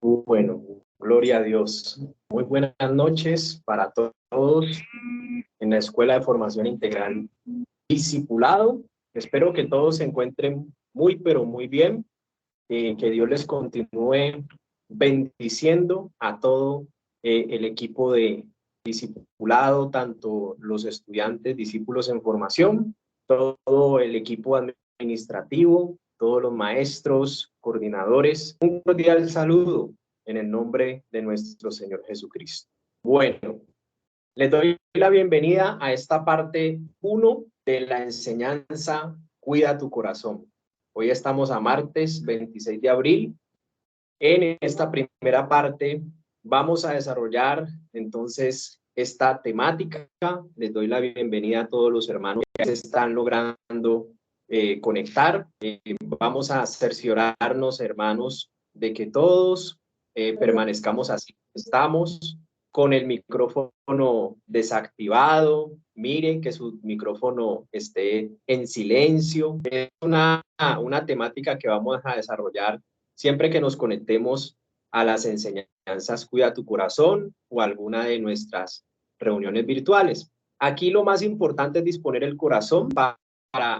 Bueno, gloria a Dios. Muy buenas noches para todos en la Escuela de Formación Integral Discipulado. Espero que todos se encuentren muy, pero muy bien. Que Dios les continúe bendiciendo a todo el equipo de discipulado, tanto los estudiantes, discípulos en formación, todo el equipo administrativo, todos los maestros, coordinadores. Un cordial saludo en el nombre de nuestro Señor Jesucristo. Bueno, les doy la bienvenida a esta parte 1 de la enseñanza Cuida tu corazón. Hoy estamos a martes 26 de abril. En esta primera parte vamos a desarrollar entonces esta temática. Les doy la bienvenida a todos los hermanos que se están logrando conectar. Vamos a cerciorarnos, hermanos, de que todos permanezcamos así. Estamos con el micrófono desactivado. Miren que su micrófono esté en silencio. Es una temática que vamos a desarrollar siempre que nos conectemos a las enseñanzas Cuida tu corazón o alguna de nuestras reuniones virtuales. Aquí lo más importante es disponer el corazón para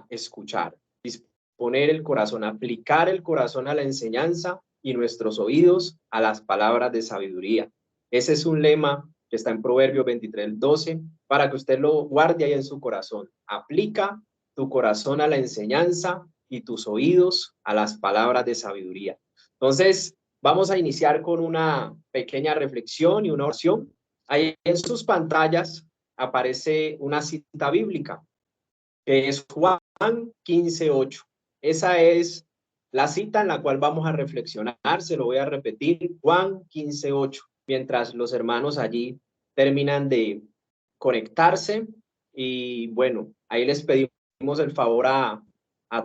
escuchar, disponer el corazón, aplicar el corazón a la enseñanza y nuestros oídos a las palabras de sabiduría. Ese es un lema que está en Proverbios 23:12, para que usted lo guarde ahí en su corazón. Aplica tu corazón a la enseñanza y tus oídos a las palabras de sabiduría. Entonces, vamos a iniciar con una pequeña reflexión y una oración. Ahí en sus pantallas aparece una cita bíblica, que es Juan 15:8. Esa es la cita en la cual vamos a reflexionar. Se lo voy a repetir, Juan 15:8. Mientras los hermanos allí terminan de conectarse. Y bueno, ahí les pedimos el favor a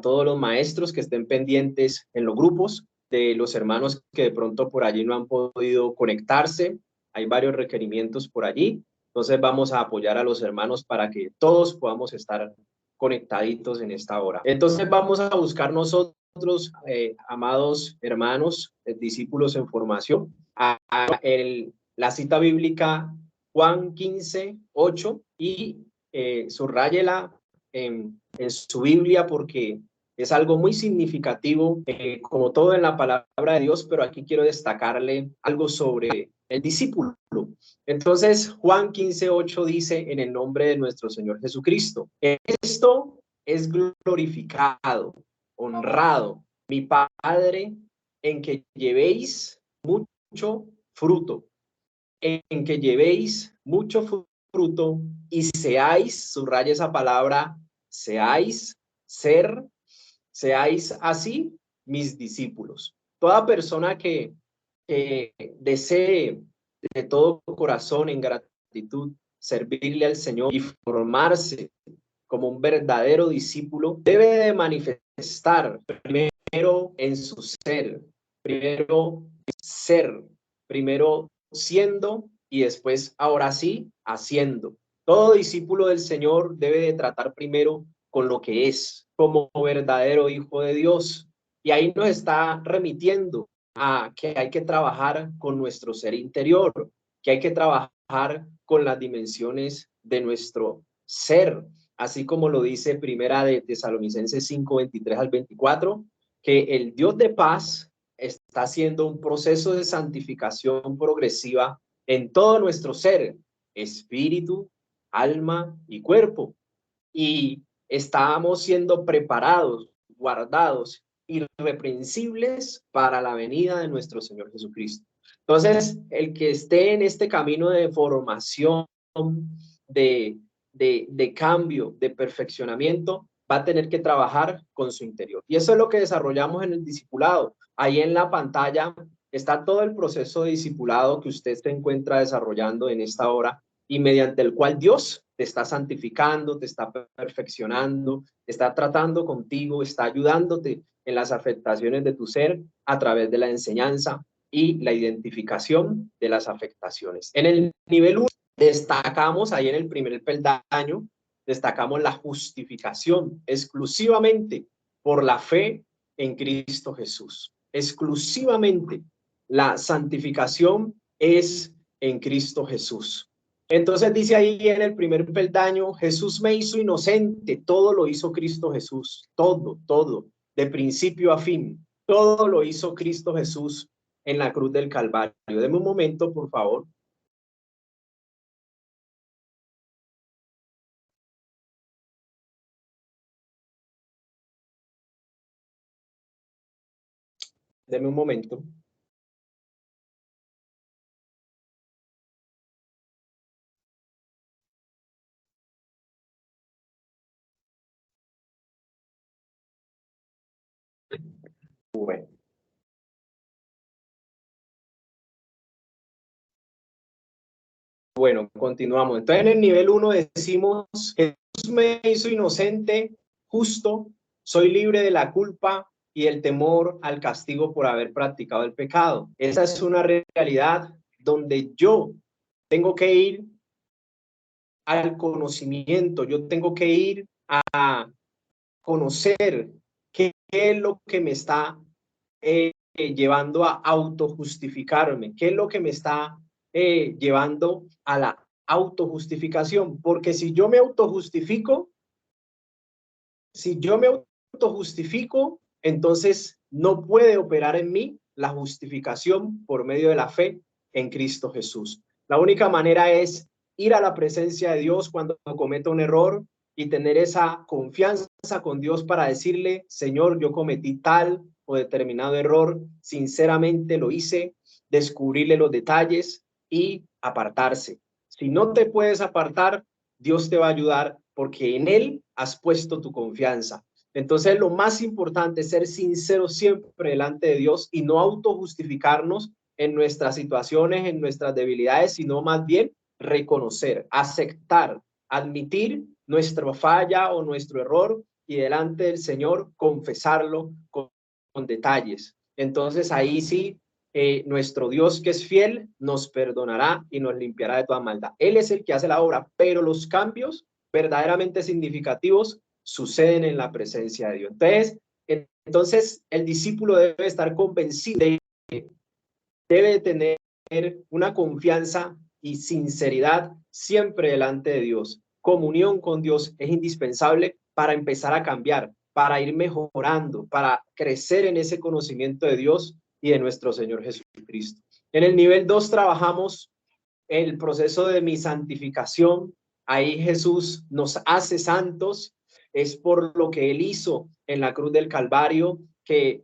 todos los maestros que estén pendientes en los grupos, de los hermanos que de pronto por allí no han podido conectarse. Hay varios requerimientos por allí. Entonces vamos a apoyar a los hermanos para que todos podamos estar conectaditos en esta hora. Entonces vamos a buscar nosotros, amados hermanos, discípulos en formación, la cita bíblica Juan 15:8 y subráyela en su Biblia porque es algo muy significativo, como todo en la palabra de Dios, pero aquí quiero destacarle algo sobre el discípulo. Entonces, Juan 15:8 dice, en el nombre de nuestro Señor Jesucristo, esto es glorificado, honrado, mi Padre, en que llevéis mucho fruto, en que llevéis mucho fruto y seáis, subraya esa palabra, seáis, ser, seáis así mis discípulos. Toda persona que desee de todo corazón, en gratitud, servirle al Señor y formarse como un verdadero discípulo, debe de manifestar primero en su ser, primero siendo y después, ahora sí, haciendo. Todo discípulo del Señor debe de tratar primero con lo que es, como verdadero hijo de Dios. Y ahí nos está remitiendo a que hay que trabajar con nuestro ser interior, que hay que trabajar con las dimensiones de nuestro ser, así como lo dice Primera de Tesalonicenses 5:23-24, que el Dios de paz está haciendo un proceso de santificación progresiva en todo nuestro ser, espíritu, alma y cuerpo. Y estamos siendo preparados, guardados, irreprensibles para la venida de nuestro Señor Jesucristo. Entonces, el que esté en este camino de formación, de cambio, de perfeccionamiento, va a tener que trabajar con su interior. Y eso es lo que desarrollamos en el discipulado. Ahí en la pantalla está todo el proceso de discipulado que usted se encuentra desarrollando en esta hora y mediante el cual Dios te está santificando, te está perfeccionando, está tratando contigo, está ayudándote en las afectaciones de tu ser a través de la enseñanza y la identificación de las afectaciones. En el nivel 1 destacamos, ahí en el primer peldaño, destacamos la justificación exclusivamente por la fe en Cristo Jesús. Exclusivamente La santificación es en Cristo Jesús. Entonces dice ahí en el primer peldaño, Jesús me hizo inocente, todo lo hizo Cristo Jesús, todo, de principio a fin, todo lo hizo Cristo Jesús en la cruz del Calvario. Deme un momento, por favor. Deme un momento. Bueno. Bueno, continuamos. Entonces, en el nivel 1 decimos, Jesús me hizo inocente, justo, soy libre de la culpa y el temor al castigo por haber practicado el pecado. Esa es una realidad donde yo tengo que ir al conocimiento, yo tengo que ir a conocer qué es lo que me está llevando a autojustificarme, qué es lo que me está llevando a la autojustificación, porque si yo me autojustifico, entonces no puede operar en mí la justificación por medio de la fe en Cristo Jesús. La única manera es ir a la presencia de Dios cuando cometo un error y tener esa confianza con Dios para decirle, Señor, yo cometí tal o determinado error, sinceramente lo hice, descubrirle los detalles y apartarse. Si no te puedes apartar, Dios te va a ayudar porque en Él has puesto tu confianza. Entonces, lo más importante es ser sincero siempre delante de Dios y no autojustificarnos en nuestras situaciones, en nuestras debilidades, sino más bien reconocer, aceptar, admitir nuestra falla o nuestro error y delante del Señor confesarlo con detalles. Entonces, ahí sí, nuestro Dios que es fiel nos perdonará y nos limpiará de toda maldad. Él es el que hace la obra, pero los cambios verdaderamente significativos suceden en la presencia de Dios. Entonces el discípulo debe estar convencido, debe tener una confianza y sinceridad siempre delante de Dios. Comunión con Dios es indispensable para empezar a cambiar, para ir mejorando, para crecer en ese conocimiento de Dios y de nuestro Señor Jesucristo. En el nivel 2 trabajamos el proceso de mi santificación. Ahí Jesús nos hace santos. Es por lo que Él hizo en la cruz del Calvario que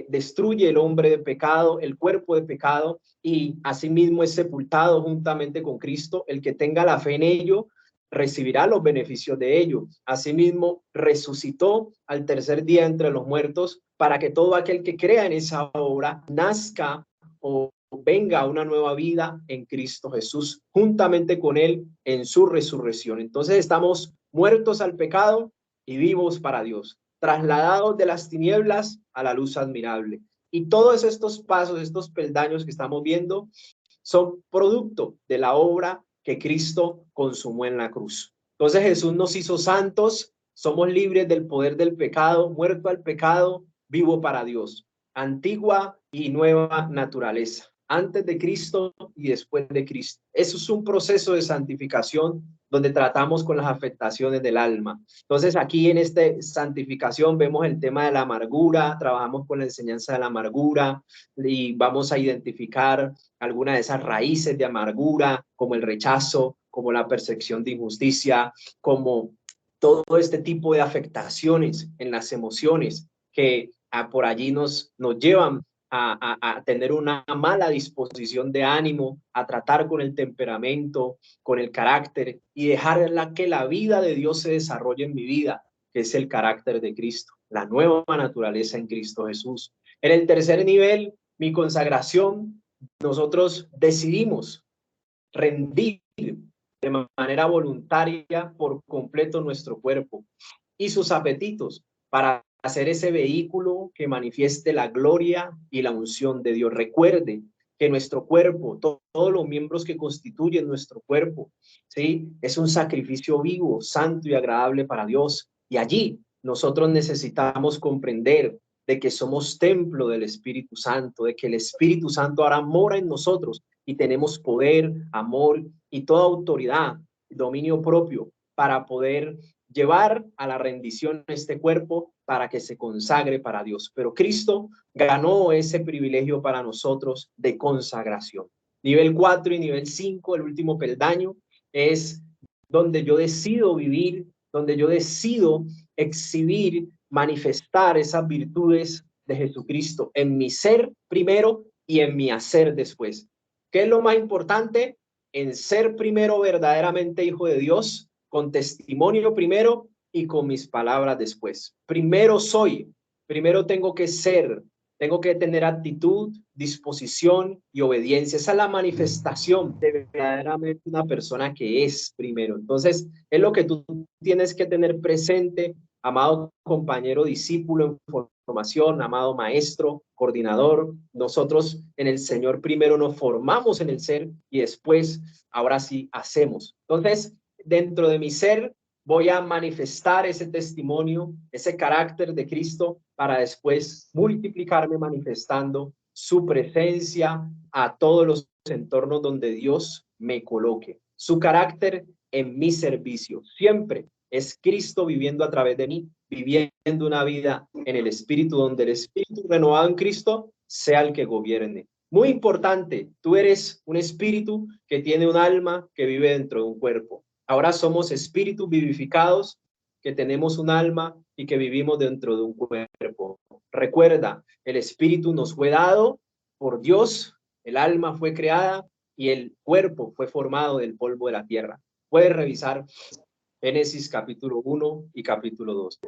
destruye el hombre de pecado, el cuerpo de pecado, y asimismo es sepultado juntamente con Cristo. El que tenga la fe en ello recibirá los beneficios de ello. Asimismo, resucitó al tercer día entre los muertos para que todo aquel que crea en esa obra nazca o venga una nueva vida en Cristo Jesús, juntamente con Él en su resurrección. Entonces estamos muertos al pecado y vivos para Dios, trasladados de las tinieblas a la luz admirable. Y todos estos pasos, estos peldaños que estamos viendo, son producto de la obra que Cristo consumó en la cruz. Entonces Jesús nos hizo santos, somos libres del poder del pecado, muerto al pecado, vivo para Dios. Antigua y nueva naturaleza, antes de Cristo y después de Cristo. Eso es un proceso de santificación donde tratamos con las afectaciones del alma. Entonces aquí en esta santificación vemos el tema de la amargura, trabajamos con la enseñanza de la amargura y vamos a identificar algunas de esas raíces de amargura, como el rechazo, como la percepción de injusticia, como todo este tipo de afectaciones en las emociones que por allí nos llevan a tener una mala disposición de ánimo, a tratar con el temperamento, con el carácter y dejar que la vida de Dios se desarrolle en mi vida, que es el carácter de Cristo, la nueva naturaleza en Cristo Jesús. En el tercer nivel, mi consagración, nosotros decidimos rendir de manera voluntaria por completo nuestro cuerpo y sus apetitos para hacer ese vehículo que manifieste la gloria y la unción de Dios. Recuerde que nuestro cuerpo, todos los miembros que constituyen nuestro cuerpo, ¿sí? Es un sacrificio vivo, santo y agradable para Dios. Y allí nosotros necesitamos comprender de que somos templo del Espíritu Santo, de que el Espíritu Santo ahora mora en nosotros y tenemos poder, amor y toda autoridad, dominio propio para poder llevar a la rendición este cuerpo para que se consagre para Dios. Pero Cristo ganó ese privilegio para nosotros de consagración. Nivel 4 y nivel 5, el último peldaño, es donde yo decido vivir, donde yo decido exhibir, manifestar esas virtudes de Jesucristo en mi ser primero y en mi hacer después. ¿Qué es lo más importante? En ser primero verdaderamente hijo de Dios, con testimonio primero y con mis palabras después. Primero soy, primero tengo que ser, tengo que tener actitud, disposición y obediencia. Esa es la manifestación de verdaderamente una persona que es primero. Entonces, es lo que tú tienes que tener presente, amado compañero, discípulo en formación, amado maestro, coordinador. Nosotros en el Señor primero nos formamos en el ser y después, ahora sí, hacemos. Entonces, dentro de mi ser, voy a manifestar ese testimonio, ese carácter de Cristo para después multiplicarme manifestando su presencia a todos los entornos donde Dios me coloque. Su carácter en mi servicio. Siempre es Cristo viviendo a través de mí, viviendo una vida en el Espíritu, donde el Espíritu renovado en Cristo sea el que gobierne. Muy importante, tú eres un espíritu que tiene un alma que vive dentro de un cuerpo. Ahora somos espíritus vivificados que tenemos un alma y que vivimos dentro de un cuerpo. Recuerda, el espíritu nos fue dado por Dios, el alma fue creada y el cuerpo fue formado del polvo de la tierra. Puedes revisar Génesis capítulo 1 y capítulo 2.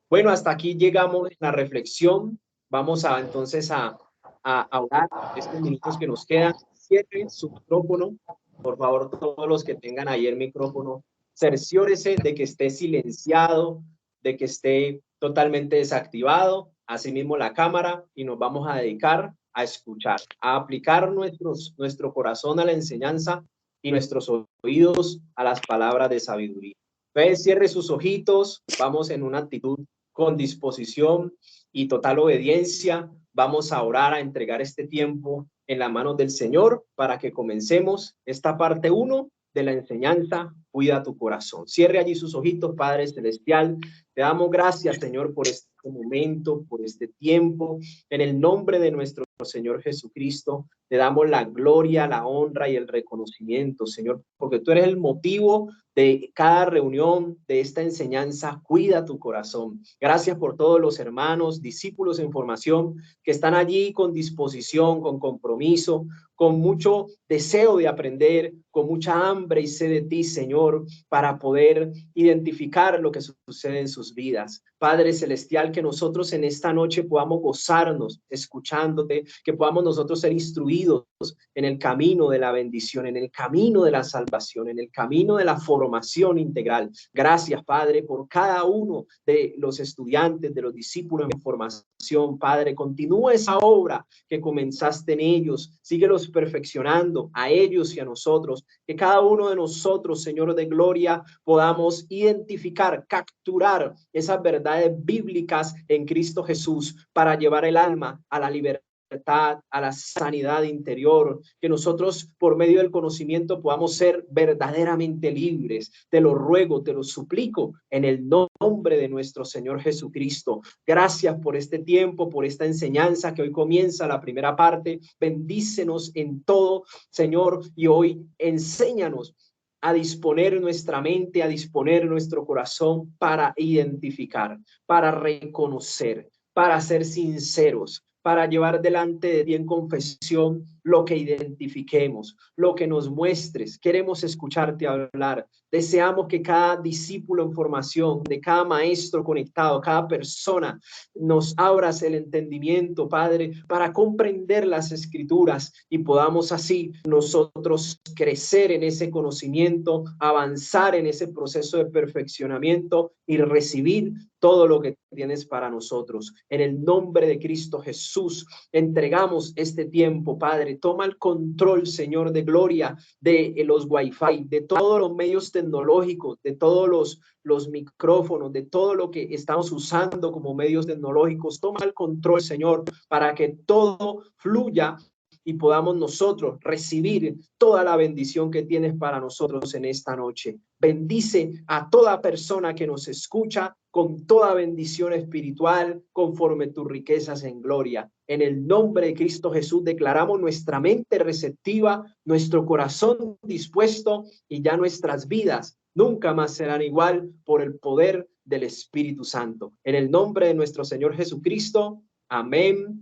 Bueno, hasta aquí llegamos en la reflexión. Vamos a entonces a hablar estos minutos que nos quedan. Cierren su micrófono. Por favor, todos los que tengan ahí el micrófono, cerciórese de que esté silenciado, de que esté totalmente desactivado, asimismo la cámara, y nos vamos a dedicar a escuchar, a aplicar nuestro corazón a la enseñanza y nuestros oídos a las palabras de sabiduría. Entonces, cierre sus ojitos, vamos en una actitud con disposición y total obediencia. Vamos a orar, a entregar este tiempo en las manos del Señor para que comencemos esta parte 1 de la enseñanza. Cuida tu corazón. Cierre allí sus ojitos, Padre Celestial. Te damos gracias, Señor, por este momento, por este tiempo. En el nombre de nuestro Señor Jesucristo, te damos la gloria, la honra y el reconocimiento, Señor, porque tú eres el motivo de cada reunión, de esta enseñanza. Cuida tu corazón. Gracias por todos los hermanos, discípulos en formación que están allí con disposición, con compromiso, con mucho deseo de aprender, con mucha hambre y sed de ti, Señor, para poder identificar lo que sucede en sus vidas. Padre Celestial, que nosotros en esta noche podamos gozarnos escuchándote, que podamos nosotros ser instruidos en el camino de la bendición, en el camino de la salvación, en el camino de la formación integral. Gracias, Padre, por cada uno de los estudiantes, de los discípulos en formación. Padre, continúa esa obra que comenzaste en ellos, síguelos perfeccionando a ellos y a nosotros, que cada uno de nosotros, Señor de gloria, podamos identificar, capturar esas verdades bíblicas en Cristo Jesús para llevar el alma a la libertad, a la sanidad interior, que nosotros por medio del conocimiento podamos ser verdaderamente libres. Te lo ruego, te lo suplico en el nombre de nuestro Señor Jesucristo. Gracias por este tiempo, por esta enseñanza que hoy comienza la primera parte. Bendícenos en todo, Señor, y hoy enséñanos a disponer nuestra mente, a disponer nuestro corazón para identificar, para reconocer, para ser sinceros, para llevar delante de ti en confesión lo que identifiquemos, lo que nos muestres. Queremos escucharte hablar. Deseamos que cada discípulo en formación, de cada maestro conectado, cada persona, nos abras el entendimiento, Padre, para comprender las escrituras y podamos así nosotros crecer en ese conocimiento, avanzar en ese proceso de perfeccionamiento y recibir todo lo que tienes para nosotros. En el nombre de Cristo Jesús, entregamos este tiempo, Padre Padre. Toma el control, Señor, de Gloria, de los Wi-Fi, de todos los medios tecnológicos, de todos los micrófonos, de todo lo que estamos usando como medios tecnológicos. Toma el control, Señor, para que todo fluya y podamos nosotros recibir toda la bendición que tienes para nosotros en esta noche. Bendice a toda persona que nos escucha con toda bendición espiritual conforme tus riquezas en gloria. En el nombre de Cristo Jesús declaramos nuestra mente receptiva, nuestro corazón dispuesto y ya nuestras vidas nunca más serán igual por el poder del Espíritu Santo. En el nombre de nuestro Señor Jesucristo. Amén.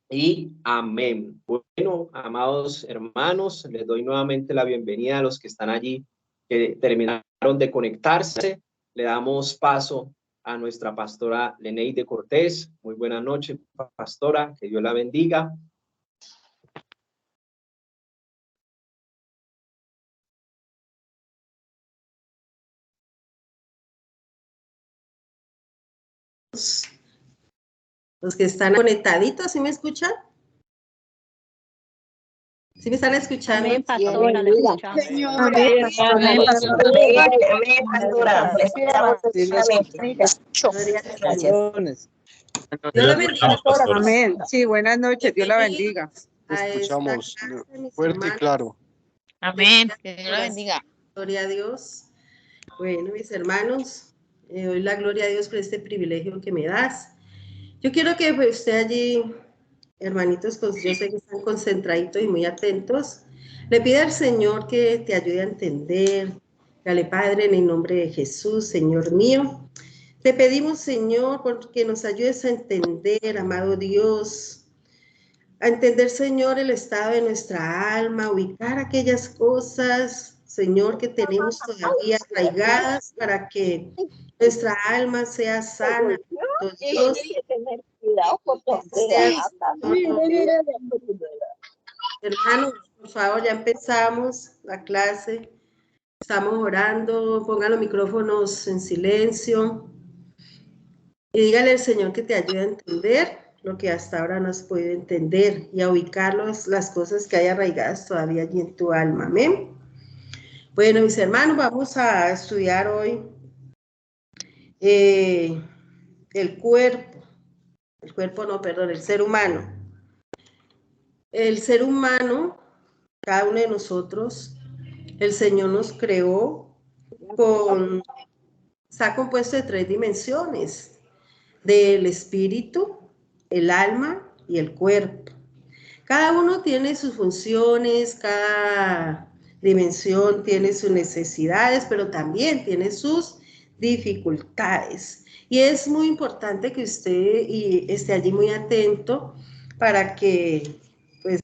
Y amén. Bueno, amados hermanos, les doy nuevamente la bienvenida a los que están allí, que terminaron de conectarse. Le damos paso a nuestra pastora Leneide Cortés. Muy buenas noches, pastora, que Dios la bendiga. Los que están conectaditos, ¿sí me escuchan? ¿Sí me están escuchando? Amén, pastora, le escuchamos. Amén, pastora. Gracias. Dios la bendiga. Amén. Sí, buenas noches. Dios la bendiga. Escuchamos fuerte y claro. Amén. Que Dios la bendiga. Gloria a Dios. Bueno, mis hermanos, doy la gloria a Dios por este privilegio que me das. Yo quiero que pues, usted allí, hermanitos, pues yo sé que están concentraditos y muy atentos. Le pide al Señor que te ayude a entender. Dale, Padre, en el nombre de Jesús, Señor mío. Te pedimos, Señor, porque nos ayudes a entender, amado Dios, a entender, Señor, el estado de nuestra alma, ubicar aquellas cosas, Señor, que tenemos todavía arraigadas para que nuestra alma sea sana. Dios, hermanos, por favor, ya empezamos la clase. Estamos orando, pongan los micrófonos en silencio y dígale al Señor que te ayude a entender lo que hasta ahora no has podido entender y a ubicar las cosas que hay arraigadas todavía allí en tu alma. Amén. Bueno, mis hermanos, vamos a estudiar hoy el ser humano. El ser humano, cada uno de nosotros, el Señor nos creó está compuesto de 3 dimensiones, del espíritu, el alma y el cuerpo. Cada uno tiene sus funciones, cada dimensión tiene sus necesidades, pero también tiene sus dificultades. Y es muy importante que usted esté allí muy atento para que, pues,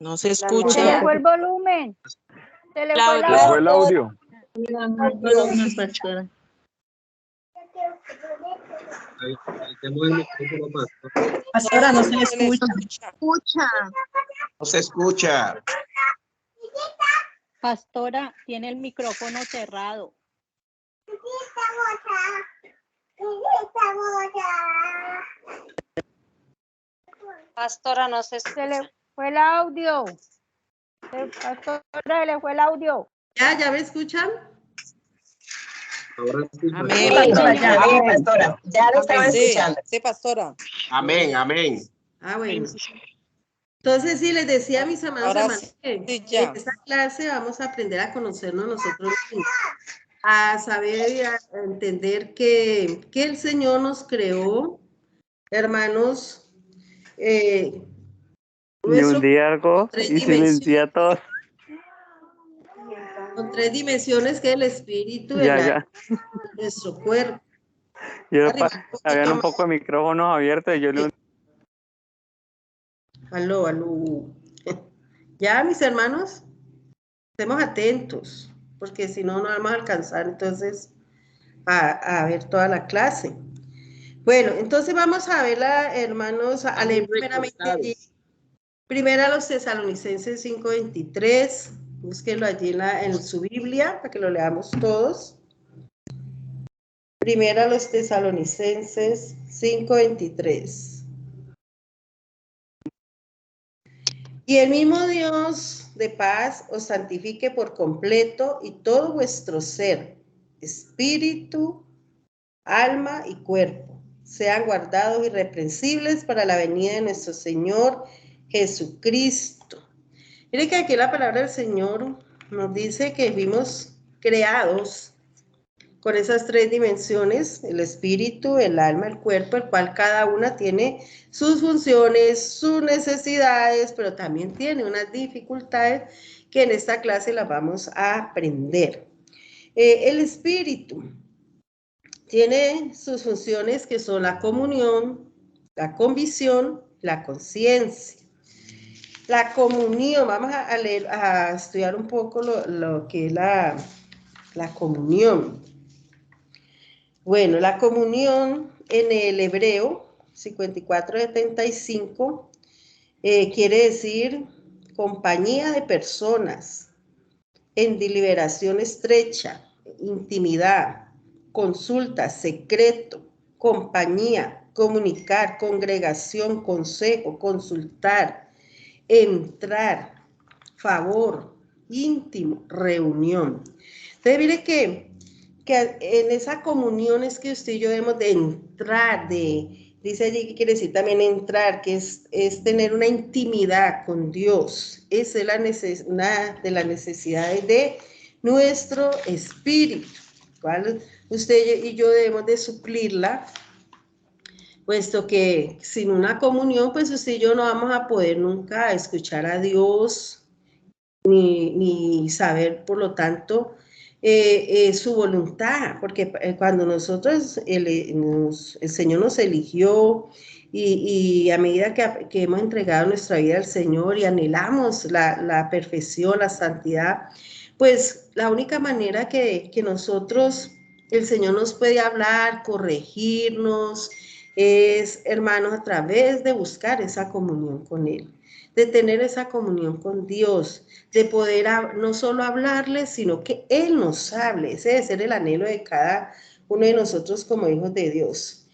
No se Se escucha. le fue el volumen. Se le fue ¿Les fue el audio? Pastora, no se le escucha. No se escucha. Pastora, tiene el micrófono cerrado. Pastora, no se Se le fue el audio. Pastora, se le fue el audio. ¿Ya me escuchan? Ahora sí, Amén, Amén, pastora. Ya lo estaba escuchando. Sí, pastora. Amén, amén. Bueno. Entonces, sí, les decía a mis amados Ahora hermanos que sí, ya. en esta clase vamos a aprender a conocernos nosotros mismos, a saber y a entender que el Señor nos creó, hermanos, Y un día algo y silencié a todos. con 3 dimensiones, que es el espíritu, el Ya, alma ya. y nuestro cuerpo. Yo Arriba, un poquito habían un más. poco de micrófonos abiertos y yo le... Aló. Ya, mis hermanos, estemos atentos, porque si no, no vamos a alcanzar entonces a ver toda la clase. Bueno, entonces vamos a verla, hermanos, a leer primeramente primero a los Tesalonicenses 5:23, búsquenlo allí en su Biblia para que lo leamos todos. Primera a los Tesalonicenses 5:23. Y el mismo Dios de paz os santifique por completo y todo vuestro ser, espíritu, alma y cuerpo, sean guardados irreprensibles para la venida de nuestro Señor Jesucristo. Mire que aquí la palabra del Señor nos dice que fuimos creados con esas tres dimensiones, el espíritu, el alma, el cuerpo, el cual cada una tiene sus funciones, sus necesidades, pero también tiene unas dificultades que en esta clase las vamos a aprender. El espíritu tiene sus funciones que son la comunión, la convicción, la conciencia. La comunión, vamos a leer, a estudiar un poco lo que es la comunión. Bueno, la comunión en el hebreo 54:75 quiere decir compañía de personas en deliberación estrecha, intimidad, consulta, secreto, compañía, comunicar, congregación, consejo, consultar, entrar, favor, íntimo, reunión. Entonces, mire que en esa comunión es que usted y yo debemos de entrar, dice allí que quiere decir también entrar, que es tener una intimidad con Dios. Esa es una de las necesidades de nuestro espíritu, ¿cuál? Usted y yo debemos de suplirla, puesto que sin una comunión, pues usted y yo no vamos a poder nunca escuchar a Dios, ni saber, por lo tanto, su voluntad, porque cuando nosotros, el Señor nos eligió y a medida que hemos entregado nuestra vida al Señor y anhelamos la perfección, la santidad, pues la única manera que nosotros, el Señor nos puede hablar, corregirnos, es, hermanos, a través de buscar esa comunión con Él, de tener esa comunión con Dios, de poder no solo hablarle, sino que Él nos hable. Ese debe ser el anhelo de cada uno de nosotros como hijos de Dios.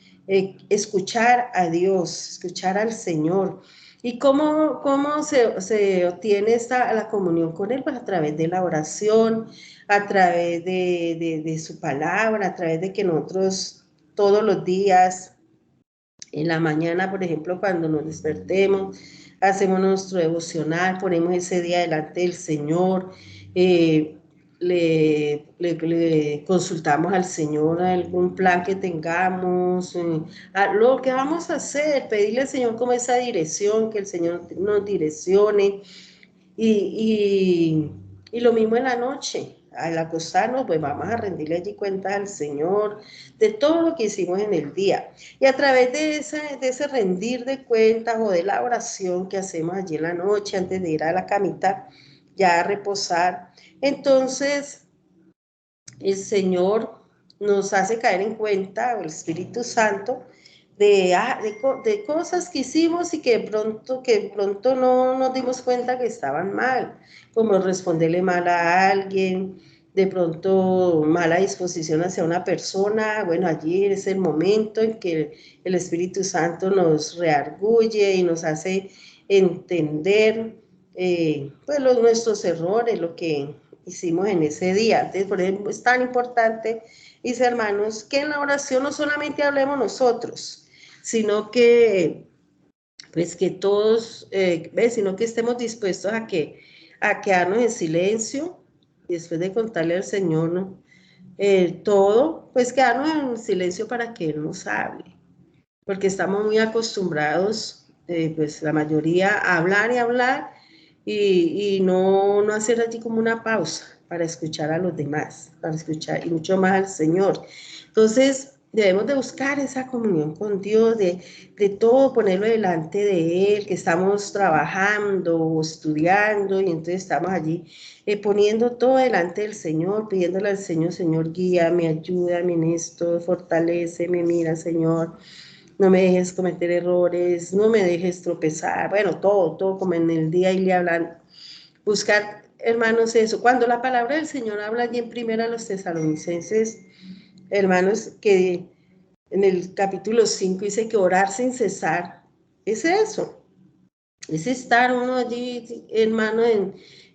Escuchar a Dios, escuchar al Señor. ¿Y cómo se obtiene la comunión con Él? Pues a través de la oración, a través de su palabra, a través de que nosotros todos los días, en la mañana, por ejemplo, cuando nos despertemos, hacemos nuestro devocional, ponemos ese día delante del Señor, le consultamos al Señor algún plan que tengamos, lo que vamos a hacer, pedirle al Señor como esa dirección, que el Señor nos direccione, y lo mismo en la noche. Al acostarnos, pues vamos a rendirle allí cuentas al Señor de todo lo que hicimos en el día. Y a través de ese rendir de cuentas o de la oración que hacemos allí en la noche antes de ir a la camita, ya a reposar, entonces el Señor nos hace caer en cuenta, o el Espíritu Santo, de cosas que hicimos y que de pronto no nos dimos cuenta que estaban mal, como responderle mal a alguien, de pronto mala disposición hacia una persona. Bueno, allí es el momento en que el Espíritu Santo nos reargulle y nos hace entender pues nuestros errores, lo que hicimos en ese día. Entonces, por ejemplo, es tan importante, mis hermanos, que en la oración no solamente hablemos nosotros, sino que, pues que todos, sino que estemos dispuestos a quedarnos en silencio, y después de contarle al Señor, ¿no? Todo, pues quedarnos en silencio para que Él nos hable, porque estamos muy acostumbrados, pues la mayoría, a hablar y hablar, y no hacer allí como una pausa para escuchar a los demás, para escuchar, y mucho más al Señor. Entonces, debemos de buscar esa comunión con Dios, de todo ponerlo delante de Él, que estamos trabajando o estudiando, y entonces estamos allí poniendo todo delante del Señor, pidiéndole al Señor: Señor, guíame, ayúdame en esto, fortaléceme, mira, Señor, no me dejes cometer errores, no me dejes tropezar. Bueno, todo como en el día y le hablan. Buscar, hermanos, eso. Cuando la palabra del Señor habla allí en primera a los Tesalonicenses hermanos, que en el capítulo 5 dice que orar sin cesar es eso, es estar uno allí, hermano,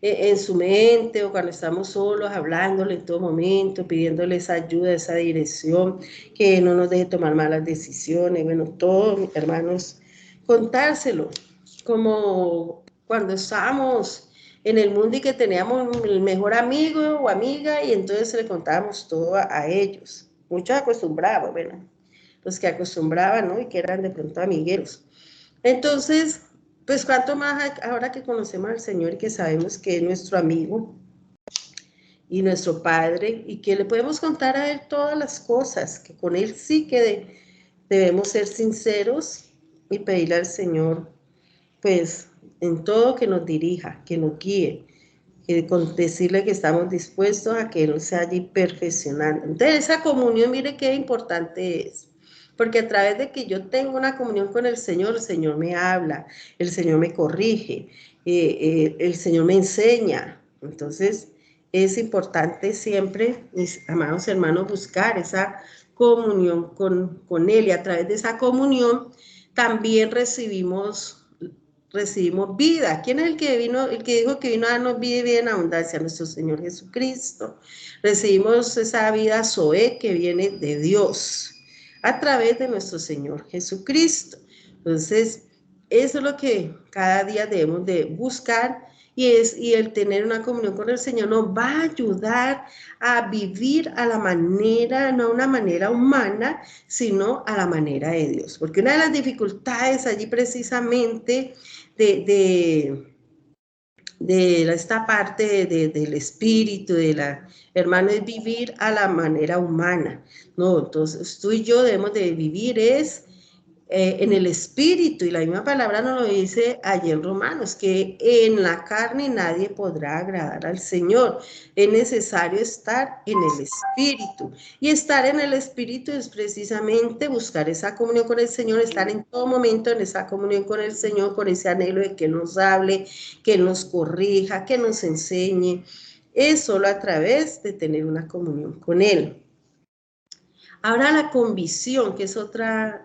en su mente, o cuando estamos solos, hablándole en todo momento, pidiéndole esa ayuda, esa dirección, que no nos deje tomar malas decisiones, bueno, todo, hermanos, contárselo, como cuando estábamos en el mundo y que teníamos el mejor amigo o amiga, y entonces le contábamos todo a ellos. Muchos acostumbrados, ¿verdad? Los que acostumbraban, ¿no? Y que eran de pronto amigueros. Entonces, pues cuánto más ahora que conocemos al Señor y que sabemos que es nuestro amigo y nuestro Padre, y que le podemos contar a Él todas las cosas, que con Él sí que debemos ser sinceros y pedirle al Señor, pues, en todo que nos dirija, que nos guíe, que decirle que estamos dispuestos a que Él nos sea allí perfeccionando. Entonces, esa comunión, mire qué importante es. Porque a través de que yo tengo una comunión con el Señor me habla, el Señor me corrige, el Señor me enseña. Entonces, es importante siempre, amados hermanos, buscar esa comunión con Él. Y a través de esa comunión también recibimos vida. ¿Quién es el que dijo que vino a darnos vida y vida en abundancia? Nuestro Señor Jesucristo. Recibimos esa vida Zoe que viene de Dios, a través de nuestro Señor Jesucristo. Entonces, eso es lo que cada día debemos de buscar, y el tener una comunión con el Señor nos va a ayudar a vivir a la manera, no a una manera humana, sino a la manera de Dios. Porque una de las dificultades allí precisamente de esta parte del espíritu, hermano, es vivir a la manera humana, ¿no? Entonces, tú y yo debemos de vivir en el espíritu, y la misma palabra nos lo dice allí en Romanos, que en la carne nadie podrá agradar al Señor. Es necesario estar en el espíritu, y estar en el espíritu es precisamente buscar esa comunión con el Señor, estar en todo momento en esa comunión con el Señor, con ese anhelo de que Él nos hable, que Él nos corrija, que nos enseñe. Es solo a través de tener una comunión con Él. Ahora la convicción, que es otra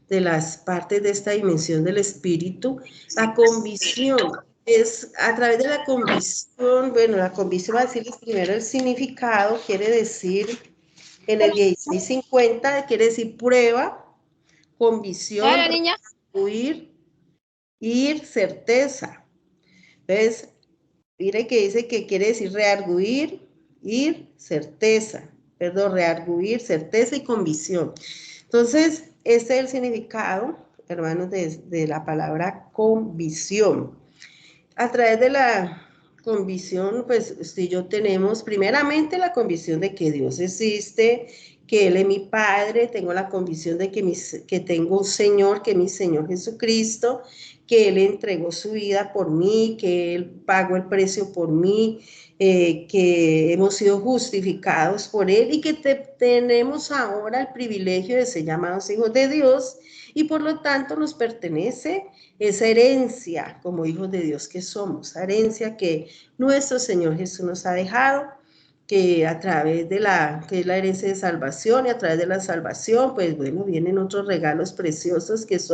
de las partes de esta dimensión del espíritu. La convicción es a través de la convicción, bueno, la convicción, va a decirles primero el significado, quiere decir, en el 1650, quiere decir prueba, convicción, huir, ir, certeza. Entonces, mire que dice que quiere decir rearguir, ir, certeza. Perdón, rearguir, certeza y convicción. Entonces, este es el significado, hermanos, de la palabra convicción. A través de la convicción, pues, si yo tenemos primeramente la convicción de que Dios existe, que Él es mi Padre, tengo la convicción de que tengo un Señor, que es mi Señor Jesucristo, que Él entregó su vida por mí, que Él pagó el precio por mí, que hemos sido justificados por Él, y que tenemos ahora el privilegio de ser llamados hijos de Dios, y por lo tanto nos pertenece esa herencia como hijos de Dios que somos, herencia que nuestro Señor Jesús nos ha dejado, que a través de que es la herencia de salvación, y a través de la salvación, pues bueno, vienen otros regalos preciosos que es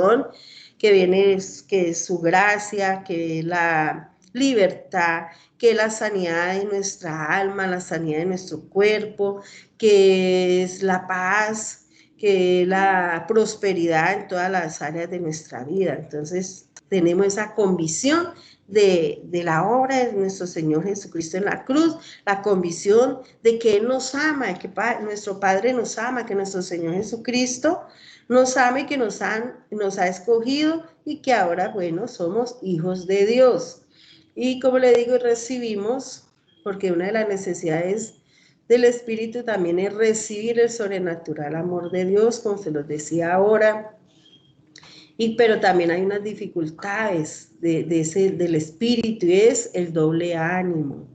su gracia, que es la libertad, que es la sanidad de nuestra alma, la sanidad de nuestro cuerpo, que es la paz, que es la prosperidad en todas las áreas de nuestra vida. Entonces, tenemos esa convicción de la obra de nuestro Señor Jesucristo en la cruz, la convicción de que Él nos ama, de que nuestro Padre nos ama, que nuestro Señor Jesucristo nos ama y que nos ha escogido, y que ahora, bueno, somos hijos de Dios. Y como le digo, recibimos, porque una de las necesidades del Espíritu también es recibir el sobrenatural amor de Dios, como se los decía ahora. Pero también hay unas dificultades del Espíritu, y es el doble ánimo.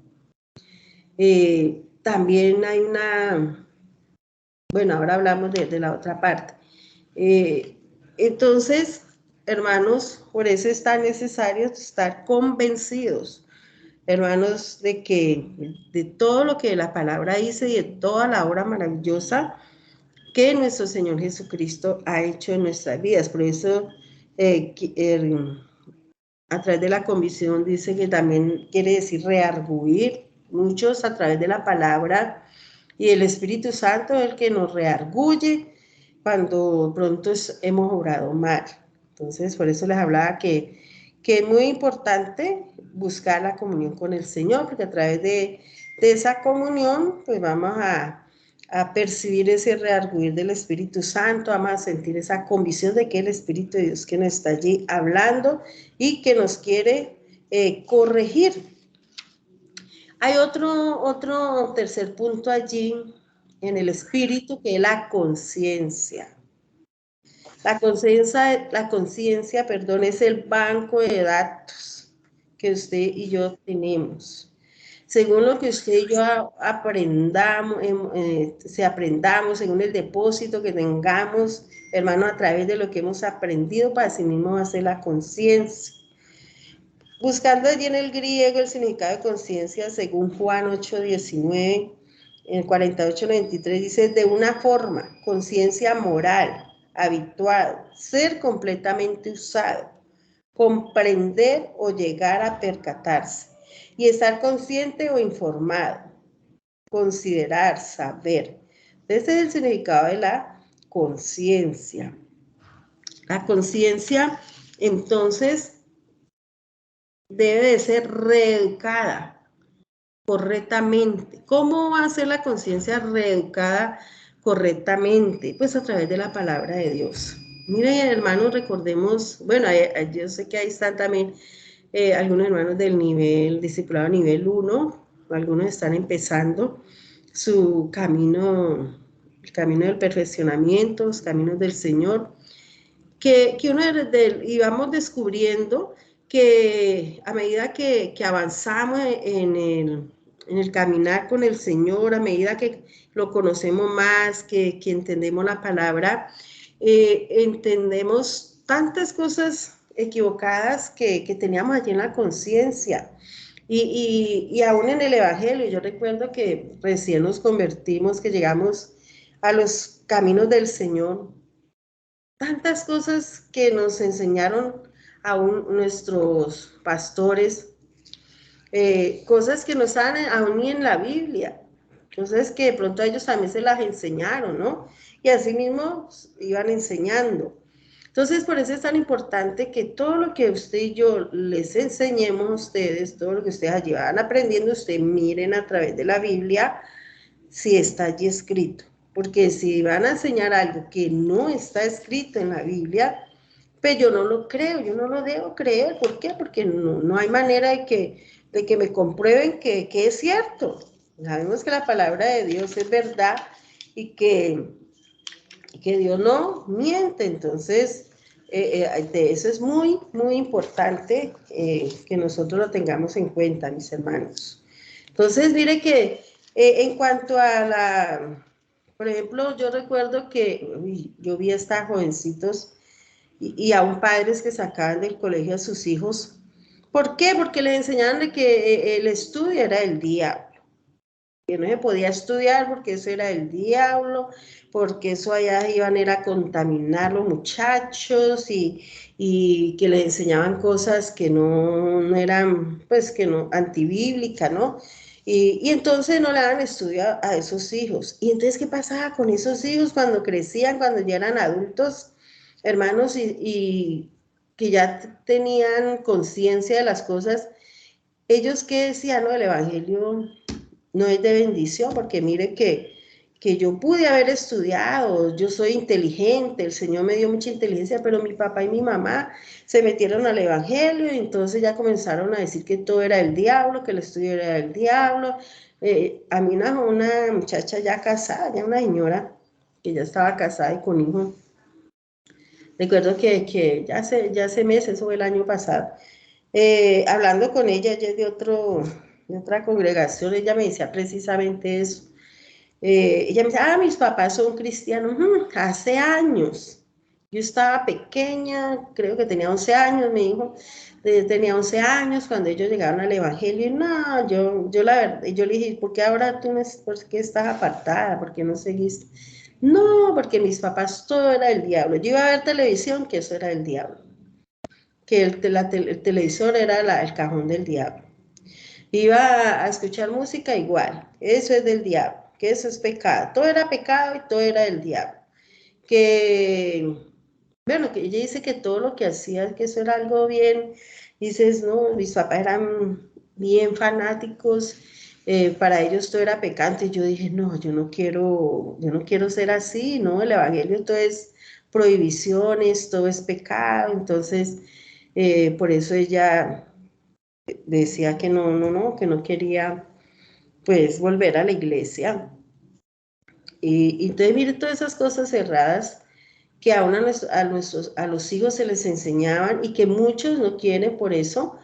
También hay bueno, ahora hablamos de la otra parte. Entonces, hermanos, por eso es tan necesario estar convencidos, hermanos, de todo lo que la palabra dice y de toda la obra maravillosa que nuestro Señor Jesucristo ha hecho en nuestras vidas. Por eso, a través de la convicción dice que también quiere decir rearguir. Muchos a través de la palabra y el Espíritu Santo es el que nos rearguye cuando pronto hemos obrado mal. Entonces, por eso les hablaba que es muy importante buscar la comunión con el Señor, porque a través de esa comunión, pues vamos a percibir ese rearguir del Espíritu Santo, vamos a sentir esa convicción de que el Espíritu de Dios que nos está allí hablando y que nos quiere corregir. Hay otro tercer punto allí en el Espíritu, que es la conciencia. La conciencia, perdón, es el banco de datos que usted y yo tenemos. Según lo que usted y yo aprendamos, según el depósito que tengamos, hermano, a través de lo que hemos aprendido, para sí mismo hacer la conciencia. Buscando allí en el griego el significado de conciencia, según Juan 8:19, en 48:93, dice, de una forma, conciencia moral, habituado, ser completamente usado, comprender o llegar a percatarse, y estar consciente o informado, considerar, saber. Ese es el significado de la conciencia. La conciencia, entonces, debe de ser reeducada correctamente. ¿Cómo va a ser la conciencia reeducada correctamente? Pues a través de la palabra de Dios. Miren, hermanos, recordemos, bueno, yo sé que ahí están también algunos hermanos del nivel, discipulado nivel 1, algunos están empezando su camino, el camino del perfeccionamiento, los caminos del Señor, que uno y vamos descubriendo que a medida que avanzamos en el caminar con el Señor, a medida que lo conocemos más, que entendemos la palabra, entendemos tantas cosas equivocadas que teníamos allí en la conciencia. Y aún en el Evangelio, yo recuerdo que recién nos convertimos, que llegamos a los caminos del Señor, tantas cosas que nos enseñaron aún nuestros pastores, cosas que no estaban aún ni en la Biblia, cosas que de pronto a ellos también se las enseñaron, ¿no? Y así mismo iban enseñando. Entonces, por eso es tan importante que todo lo que usted y yo les enseñemos a ustedes, todo lo que ustedes allí van aprendiendo, ustedes miren a través de la Biblia si está allí escrito. Porque si van a enseñar algo que no está escrito en la Biblia, pues yo no lo creo, yo no lo debo creer. ¿Por qué? Porque no hay manera de que me comprueben que es cierto. Sabemos que la palabra de Dios es verdad y que Dios no miente. Entonces, de eso es muy, muy importante que nosotros lo tengamos en cuenta, mis hermanos. Entonces, mire que en cuanto a por ejemplo, yo recuerdo que yo vi a estas jovencitos y aún padres que sacaban del colegio a sus hijos. ¿Por qué? Porque les enseñaban de que el estudio era el diablo, que no se podía estudiar porque eso era el diablo, porque eso allá iban a contaminar los muchachos y que les enseñaban cosas que no eran, pues que no, antibíblicas, ¿no? Y entonces no le daban estudio a esos hijos. Y entonces, ¿qué pasaba con esos hijos cuando crecían, cuando ya eran adultos, hermanos, y que ya tenían conciencia de las cosas? Ellos, ¿qué decían? No, el Evangelio no es de bendición, porque mire que yo pude haber estudiado, yo soy inteligente, el Señor me dio mucha inteligencia, pero mi papá y mi mamá se metieron al Evangelio y entonces ya comenzaron a decir que todo era el diablo, que el estudio era el diablo. A mí una muchacha ya casada, ya una señora que ya estaba casada y con hijos, recuerdo que ya hace meses, eso fue el año pasado, hablando con ella de otra congregación, ella me decía precisamente eso. Ella me decía, mis papás son cristianos, hace años. Yo estaba pequeña, creo que tenía 11 años, me dijo, tenía 11 años cuando ellos llegaron al Evangelio, y no, yo la verdad, yo le dije, ¿por qué ahora por qué estás apartada? ¿Por qué no seguiste? No, porque mis papás todo era el diablo. Yo iba a ver televisión, que eso era el diablo, que el televisor era el cajón del diablo. Iba a escuchar música igual, eso es del diablo, que eso es pecado, todo era pecado y todo era del diablo. Que, bueno, que ella dice que todo lo que hacía, que eso era algo bien, dices, no, mis papás eran bien fanáticos, para ellos todo era pecante, y yo dije, no, yo no quiero ser así, ¿no? El evangelio todo es prohibiciones, todo es pecado, entonces, por eso ella decía que que no quería, pues, volver a la iglesia. Y entonces, mire todas esas cosas cerradas que aún a los hijos se les enseñaban y que muchos no quieren por eso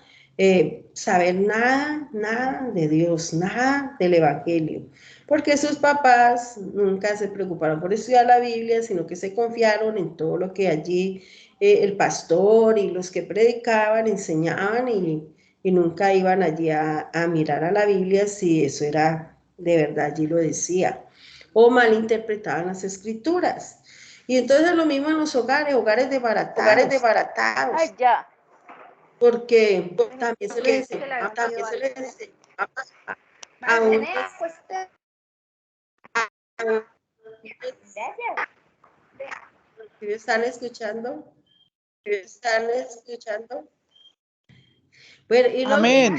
saber nada de Dios, nada del Evangelio, porque sus papás nunca se preocuparon por estudiar la Biblia, sino que se confiaron en todo lo que allí el pastor y los que predicaban enseñaban y nunca iban allí a mirar a la Biblia si eso era de verdad, allí lo decía, o malinterpretaban las escrituras. Y entonces es lo mismo en los hogares desbaratados. Ay, ya. Porque también se les enseñaba a unos, ¿sí me están escuchando? ¿Sí me están escuchando? Bueno, y Amén.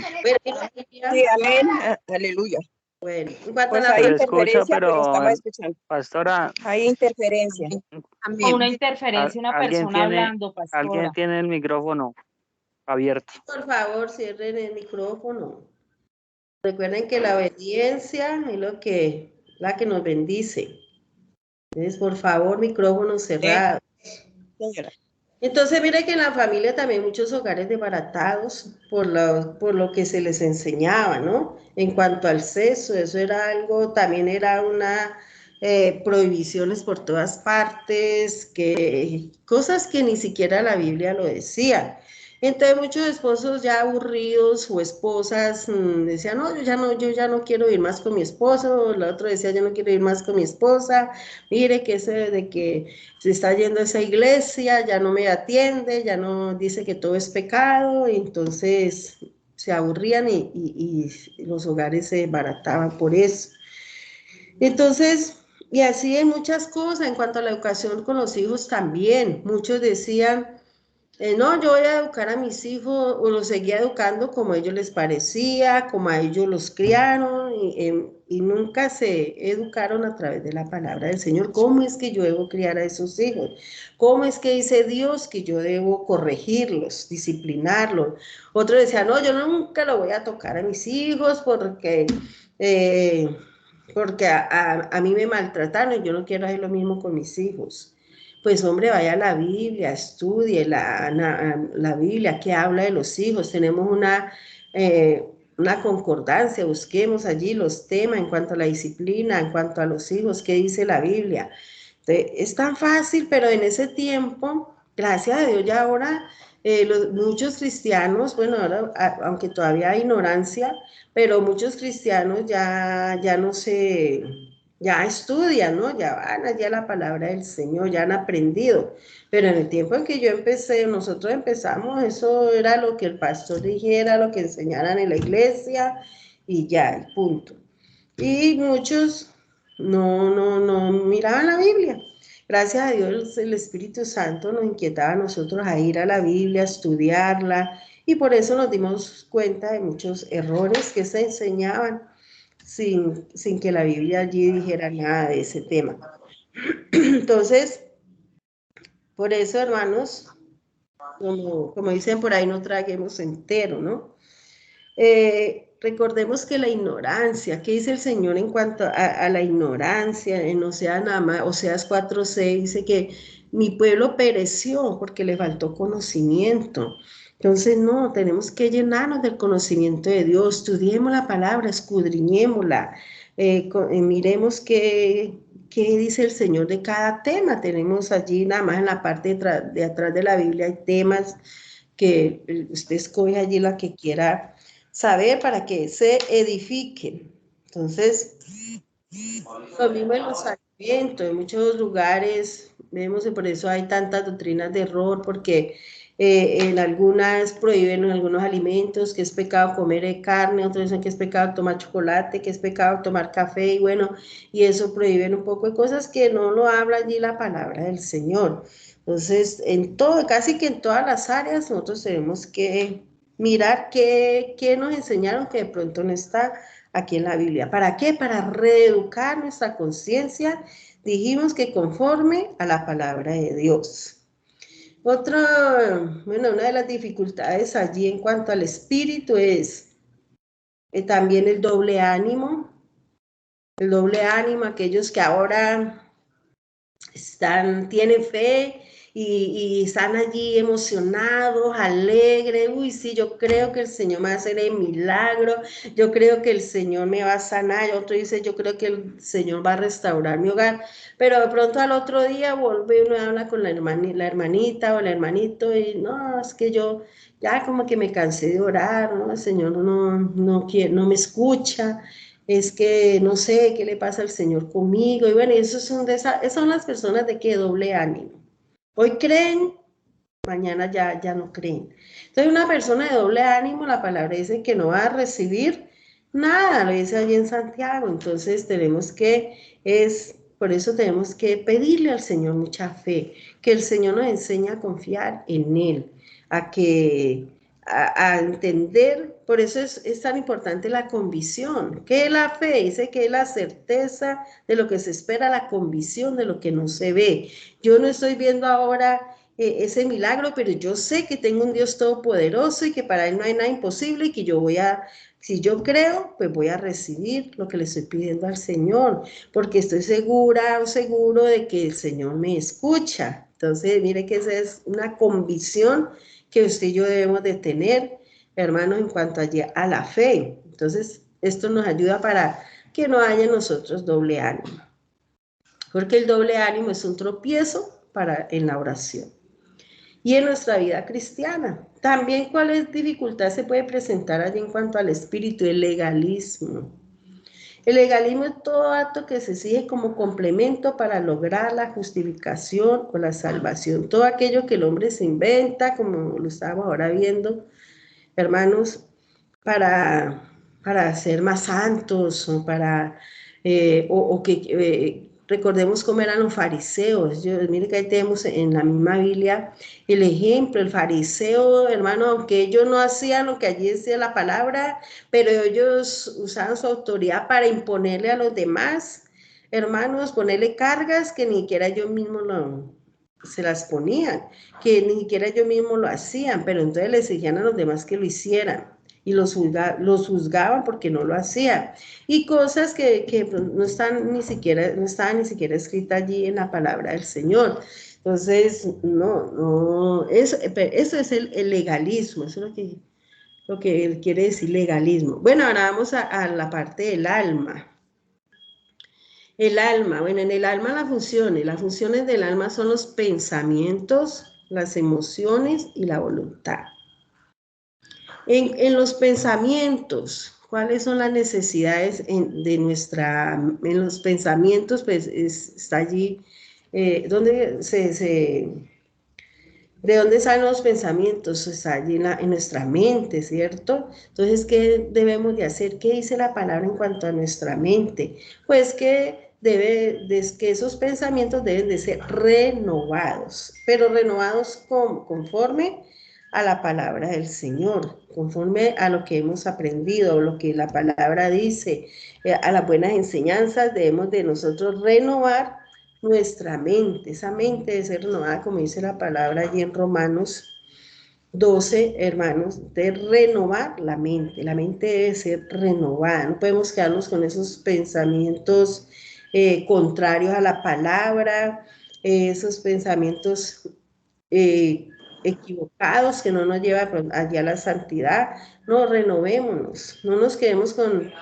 Sí, amén. Aleluya. Bueno, en cuanto Pues a la hay Se le escucha, interferencia, pero estamos pero escuchando. pastora, Hay interferencia. Con una interferencia, una alguien persona tiene, hablando, pastora. el micrófono abierto. por favor, cierren el micrófono. Recuerden que la obediencia es la que nos bendice. Entonces, por favor, micrófono cerrado. Señora. Entonces, mire que en la familia también muchos hogares desbaratados por lo que se les enseñaba, ¿no? En cuanto al sexo, eso era algo, también era una prohibiciones por todas partes, cosas que ni siquiera la Biblia lo decía. Entonces muchos esposos ya aburridos o esposas decían, no, yo ya no quiero ir más con mi esposo, la otra decía, yo no quiero ir más con mi esposa, mire que eso de que se está yendo a esa iglesia, ya no me atiende, ya no dice que todo es pecado, y entonces se aburrían y los hogares se desbarataban por eso. Entonces, y así en muchas cosas, en cuanto a la educación con los hijos también, muchos decían, no, yo voy a educar a mis hijos, o los seguía educando como a ellos les parecía, como a ellos los criaron, y nunca se educaron a través de la palabra del Señor. ¿Cómo es que yo debo criar a esos hijos? ¿Cómo es que dice Dios que yo debo corregirlos, disciplinarlos? Otros decían, no, yo nunca lo voy a tocar a mis hijos porque a mí me maltrataron y yo no quiero hacer lo mismo con mis hijos. Pues hombre, vaya a la Biblia, estudie la Biblia que habla de los hijos. Tenemos una concordancia, busquemos allí los temas en cuanto a la disciplina, en cuanto a los hijos, qué dice la Biblia. Entonces, es tan fácil, pero en ese tiempo, gracias a Dios, ya ahora muchos cristianos, bueno, ahora, aunque todavía hay ignorancia, pero muchos cristianos ya no se ya estudian, ¿no? Ya van allá a la palabra del Señor, ya han aprendido. Pero en el tiempo en que yo empecé, nosotros empezamos, eso era lo que el pastor dijera, lo que enseñaran en la iglesia y ya, y punto. Y muchos no miraban la Biblia. Gracias a Dios el Espíritu Santo nos inquietaba a nosotros a ir a la Biblia, a estudiarla, y por eso nos dimos cuenta de muchos errores que se enseñaban sin que la Biblia allí dijera nada de ese tema. Entonces, por eso, hermanos, como dicen por ahí, no traguemos entero, ¿no? Recordemos que la ignorancia, ¿qué dice el Señor en cuanto a la ignorancia? En Oseas 4:6 dice que mi pueblo pereció porque le faltó conocimiento. Entonces, no, tenemos que llenarnos del conocimiento de Dios, estudiemos la palabra, escudriñémosla, miremos qué qué dice el Señor de cada tema. Tenemos allí, nada más en la parte de atrás de la Biblia, hay temas que usted escoge allí la que quiera saber para que se edifiquen. Entonces, lo mismo en los alimentos, en muchos lugares vemos que por eso hay tantas doctrinas de error, porque en algunas prohíben algunos alimentos, que es pecado comer carne, otros dicen que es pecado tomar chocolate, que es pecado tomar café, y bueno, y eso prohíben un poco de cosas que no lo habla allí la palabra del Señor. Entonces, en todo, casi que en todas las áreas, nosotros tenemos que mirar qué nos enseñaron que de pronto no está aquí en la Biblia. ¿Para qué? Para reeducar nuestra conciencia, dijimos que conforme a la palabra de Dios. Una de las dificultades allí en cuanto al espíritu es también el doble ánimo. El doble ánimo, aquellos que ahora tienen fe y están allí emocionados, alegres. Uy, sí, yo creo que el Señor me va a hacer el milagro, yo creo que el Señor me va a sanar. Y otro dice, yo creo que el Señor va a restaurar mi hogar. Pero de pronto al otro día vuelve uno y habla con la hermanita o el hermanito y no, es que yo ya como que me cansé de orar, ¿no? El Señor no me escucha. Es que no sé qué le pasa al Señor conmigo. Y bueno, esas son las personas de que doble ánimo. Hoy creen, mañana ya no creen. Entonces, una persona de doble ánimo, la palabra dice que no va a recibir nada, lo dice allí en Santiago. Entonces, por eso tenemos que pedirle al Señor mucha fe, que el Señor nos enseñe a confiar en Él, a entender. Por eso es tan importante la convicción. ¿Qué es la fe? Dice que es la certeza de lo que se espera, la convicción de lo que no se ve. Yo no estoy viendo ahora ese milagro, pero yo sé que tengo un Dios todopoderoso y que para Él no hay nada imposible y que si yo creo, pues voy a recibir lo que le estoy pidiendo al Señor, porque estoy segura o seguro de que el Señor me escucha. Entonces, mire que esa es una convicción que usted y yo debemos de tener, hermanos, en cuanto a la fe. Entonces, esto nos ayuda para que no haya en nosotros doble ánimo, porque el doble ánimo es un tropiezo en la oración. Y en nuestra vida cristiana, también cuál dificultad se puede presentar allí en cuanto al espíritu, el legalismo. El legalismo es todo acto que se exige como complemento para lograr la justificación o la salvación. Todo aquello que el hombre se inventa, como lo estábamos ahora viendo, hermanos, para ser más santos o recordemos cómo eran los fariseos. Mire que ahí tenemos en la misma Biblia el ejemplo, el fariseo, hermano, aunque ellos no hacían lo que allí decía la palabra, pero ellos usaban su autoridad para imponerle a los demás, hermanos, ponerle cargas que ni siquiera ellos mismos se las ponían, que ni siquiera ellos mismos lo hacían, pero entonces le exigían a los demás que lo hicieran y los juzgaban porque no lo hacían. Y cosas que no estaban ni siquiera escritas allí en la palabra del Señor. Entonces, eso es el legalismo, eso es lo que él quiere decir legalismo. Bueno, ahora vamos a la parte del alma. El alma, bueno, en el alma las funciones del alma son los pensamientos, las emociones y la voluntad. En los pensamientos, ¿cuáles son las necesidades en los pensamientos? Pues está allí, ¿de dónde salen los pensamientos? Está allí en nuestra mente, ¿cierto? Entonces, ¿qué debemos de hacer? ¿Qué dice la palabra en cuanto a nuestra mente? Pues que esos pensamientos deben de ser renovados, pero renovados conforme a la palabra del Señor, conforme a lo que hemos aprendido, lo que la palabra dice, a las buenas enseñanzas debemos de nosotros renovar nuestra mente. Esa mente debe ser renovada, como dice la palabra allí en Romanos 12, hermanos, de renovar la mente. La mente debe ser renovada, no podemos quedarnos con esos pensamientos contrarios a la palabra, esos pensamientos equivocados que no nos llevan allá a la santidad. No, renovémonos, no nos quedemos con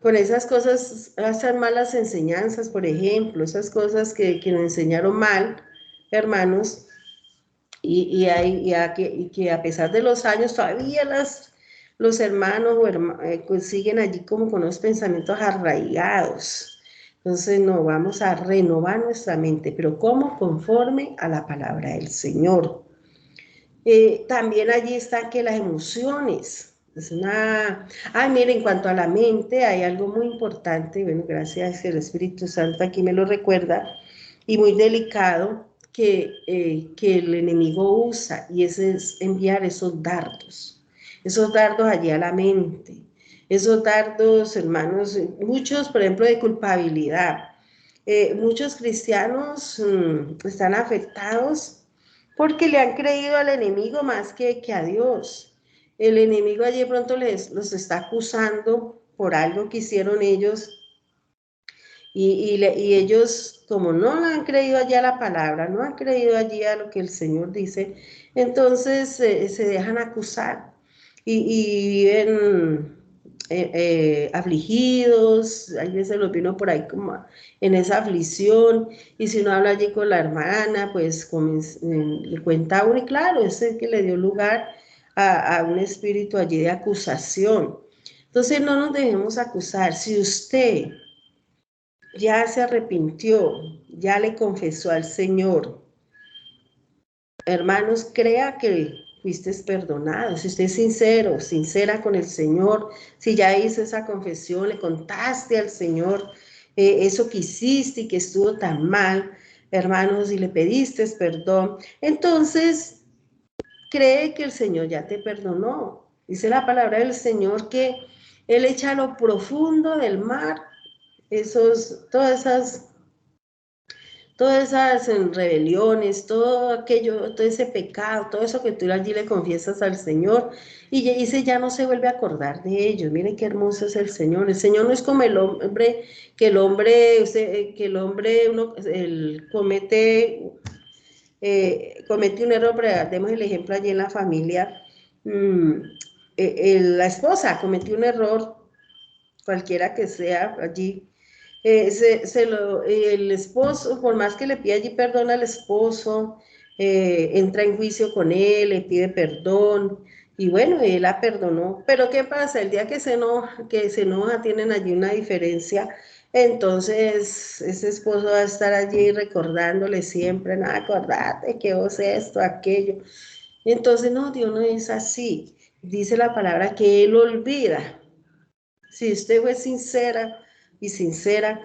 con esas cosas, esas malas enseñanzas, por ejemplo, esas cosas que nos enseñaron mal, hermanos, y que a pesar de los años todavía los hermanos pues siguen allí como con unos pensamientos arraigados. Entonces no, vamos a renovar nuestra mente, pero ¿cómo? Conforme a la palabra del Señor. También allí están que las emociones. Mire, en cuanto a la mente, hay algo muy importante, bueno, gracias que el Espíritu Santo aquí me lo recuerda, y muy delicado, que el enemigo usa, y ese es enviar esos dardos allí a la mente. Esos dardos, hermanos, muchos, por ejemplo, de culpabilidad. Muchos cristianos están afectados porque le han creído al enemigo más que a Dios. El enemigo allí de pronto los está acusando por algo que hicieron ellos y ellos, como no han creído allí a la palabra, no han creído allí a lo que el Señor dice, entonces se dejan acusar y viven afligidos, hay veces los vino por ahí como en esa aflicción, y si uno habla allí con la hermana, pues le cuenta a uno, y claro, es el que le dio lugar a un espíritu allí de acusación. Entonces no nos dejemos acusar. Si usted ya se arrepintió, ya le confesó al Señor, hermanos, crea que fuiste perdonado. Si usted es sincero, sincera con el Señor, si ya hizo esa confesión, le contaste al Señor eso que hiciste y que estuvo tan mal, hermanos, y le pediste perdón, entonces cree que el Señor ya te perdonó. Dice la palabra del Señor que Él echa a lo profundo del mar todas esas rebeliones, todo aquello, todo ese pecado, todo eso que tú allí le confiesas al Señor, y dice, ya no se vuelve a acordar de ellos. Miren qué hermoso es el Señor. El Señor no es como el hombre, comete un error, pero demos el ejemplo allí en la familia. La esposa cometió un error, cualquiera que sea allí. El esposo, por más que le pida allí perdón al esposo, entra en juicio con él, le pide perdón, y bueno, él la perdonó. Pero ¿qué pasa? El día que se enoja, tienen allí una diferencia, entonces ese esposo va a estar allí recordándole siempre, no, acordate que vos esto, aquello. Entonces, no, Dios no es así. Dice la palabra que Él olvida. Si usted fue sincera y sincera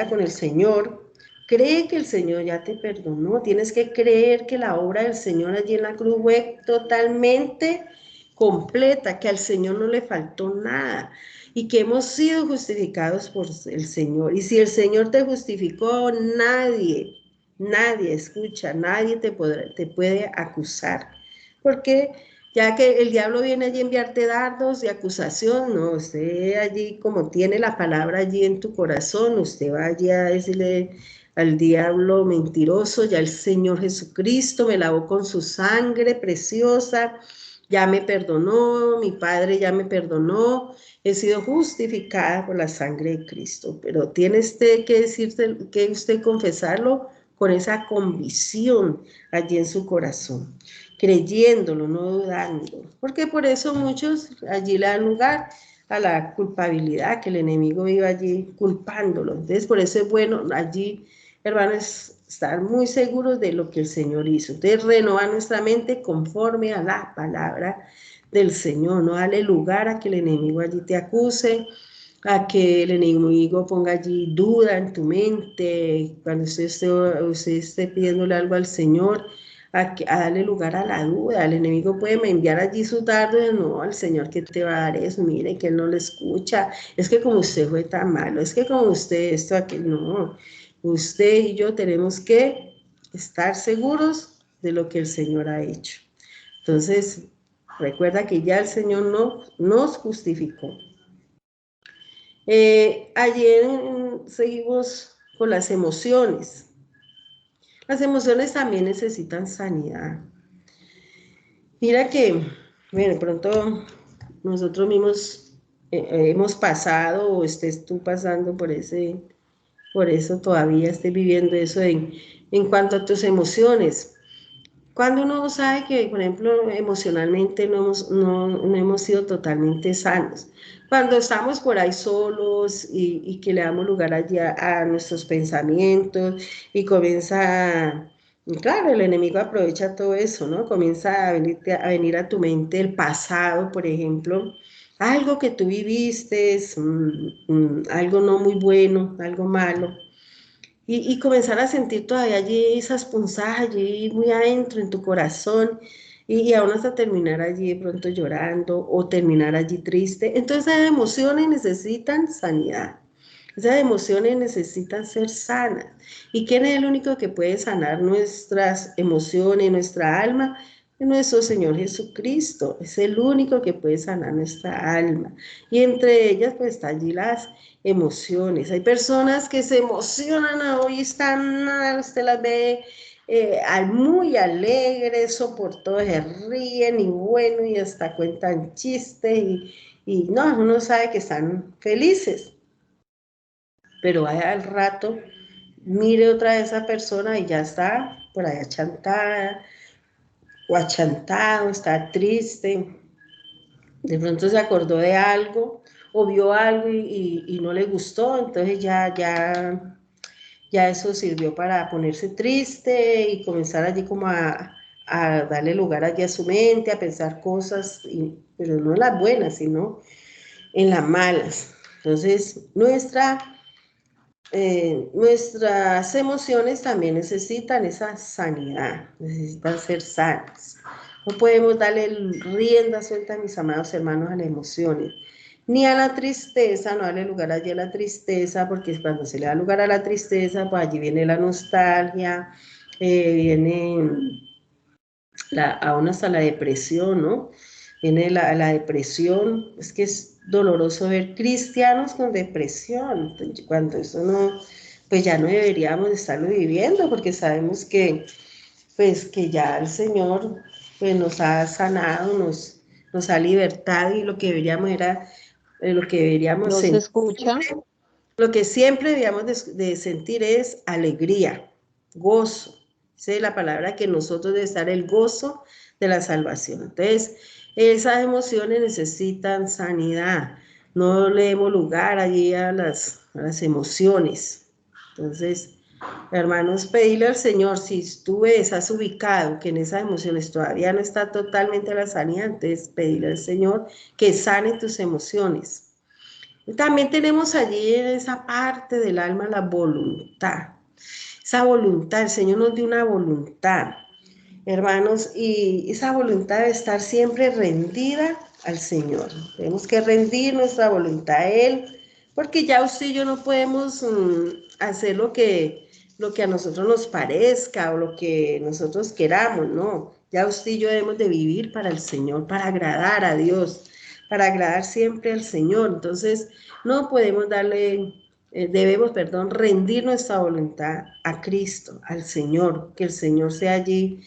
con el Señor, cree que el Señor ya te perdonó. Tienes que creer que la obra del Señor allí en la cruz fue totalmente completa, que al Señor no le faltó nada y que hemos sido justificados por el Señor. Y si el Señor te justificó, nadie te puede acusar. Porque ya que el diablo viene allí a enviarte dardos de acusación, no, usted allí como tiene la palabra allí en tu corazón, usted va allí a decirle al diablo mentiroso, ya el Señor Jesucristo me lavó con su sangre preciosa, ya me perdonó, mi Padre ya me perdonó, he sido justificada por la sangre de Cristo, pero tiene usted que usted confesarlo con esa convicción allí en su corazón, creyéndolo, no dudando, porque por eso muchos allí le dan lugar a la culpabilidad, que el enemigo iba allí culpándolo. Entonces por eso es bueno allí, hermanos, estar muy seguros de lo que el Señor hizo. Entonces renovar nuestra mente conforme a la palabra del Señor, no darle lugar a que el enemigo allí te acuse, a que el enemigo ponga allí duda en tu mente, cuando usted esté pidiéndole algo al Señor, a darle lugar a la duda. El enemigo puede enviar allí su dardo, no, al Señor que te va a dar eso, mire que Él no le escucha, es que como usted fue tan malo, es que como usted esto, aquel, no, usted y yo tenemos que estar seguros de lo que el Señor ha hecho. Entonces, recuerda que ya el Señor nos justificó. Ayer seguimos con las emociones. Las emociones también necesitan sanidad. Mira que, bueno, de pronto nosotros mismos hemos pasado o estés tú pasando por eso todavía estés viviendo eso en cuanto a tus emociones. Cuando uno sabe que, por ejemplo, emocionalmente no hemos sido totalmente sanos. Cuando estamos por ahí solos y que le damos lugar allí a nuestros pensamientos y comienza, y claro, el enemigo aprovecha todo eso, ¿no? Comienza a venir a tu mente el pasado, por ejemplo, algo que tú viviste, algo no muy bueno, algo malo y comenzar a sentir todavía allí esas punzadas allí muy adentro en tu corazón y aún hasta terminar allí de pronto llorando o terminar allí triste. Entonces esas emociones necesitan sanidad. Esas emociones necesitan ser sanas. ¿Y quién es el único que puede sanar nuestras emociones, nuestra alma? Es nuestro Señor Jesucristo. Es el único que puede sanar nuestra alma. Y entre ellas pues están allí las emociones. Hay personas que se emocionan hoy, usted las ve muy alegres, o por todo se ríen y bueno, y hasta cuentan chistes y no, uno sabe que están felices, pero vaya al rato, mire otra vez a esa persona y ya está por ahí achantada o achantado, está triste, de pronto se acordó de algo o vio algo y no le gustó, entonces ya eso sirvió para ponerse triste y comenzar allí como a darle lugar allí a su mente, a pensar cosas, pero no en las buenas, sino en las malas. Entonces, nuestras emociones también necesitan esa sanidad, necesitan ser sanas. No podemos darle rienda suelta, mis amados hermanos, a las emociones, ni a la tristeza, no darle lugar allí a la tristeza, porque cuando se le da lugar a la tristeza, pues allí viene la nostalgia, viene aún hasta la depresión, ¿no? Viene la depresión, es que es doloroso ver cristianos con depresión, cuando eso no, pues ya no deberíamos estarlo viviendo, porque sabemos que, pues que ya el Señor, pues nos ha sanado, nos ha libertado y lo que deberíamos era, lo que deberíamos ¿No se sentir, escucha? lo que siempre deberíamos de sentir es alegría, gozo. Esa es la palabra que nosotros debe estar el gozo de la salvación. Entonces, esas emociones necesitan sanidad. No le demos lugar allí a las emociones. Entonces, hermanos, pedirle al Señor, si tú ves, has ubicado que en esas emociones todavía no está totalmente la sanidad, entonces pedirle al Señor que sane tus emociones. También tenemos allí en esa parte del alma la voluntad. Esa voluntad, el Señor nos dio una voluntad, hermanos, y esa voluntad debe estar siempre rendida al Señor. Tenemos que rendir nuestra voluntad a Él, porque ya usted y yo no podemos hacer lo que a nosotros nos parezca o lo que nosotros queramos, no. Ya usted y yo debemos de vivir para el Señor, para agradar a Dios, para agradar siempre al Señor. Entonces, no podemos debemos, rendir nuestra voluntad a Cristo, al Señor, que el Señor sea allí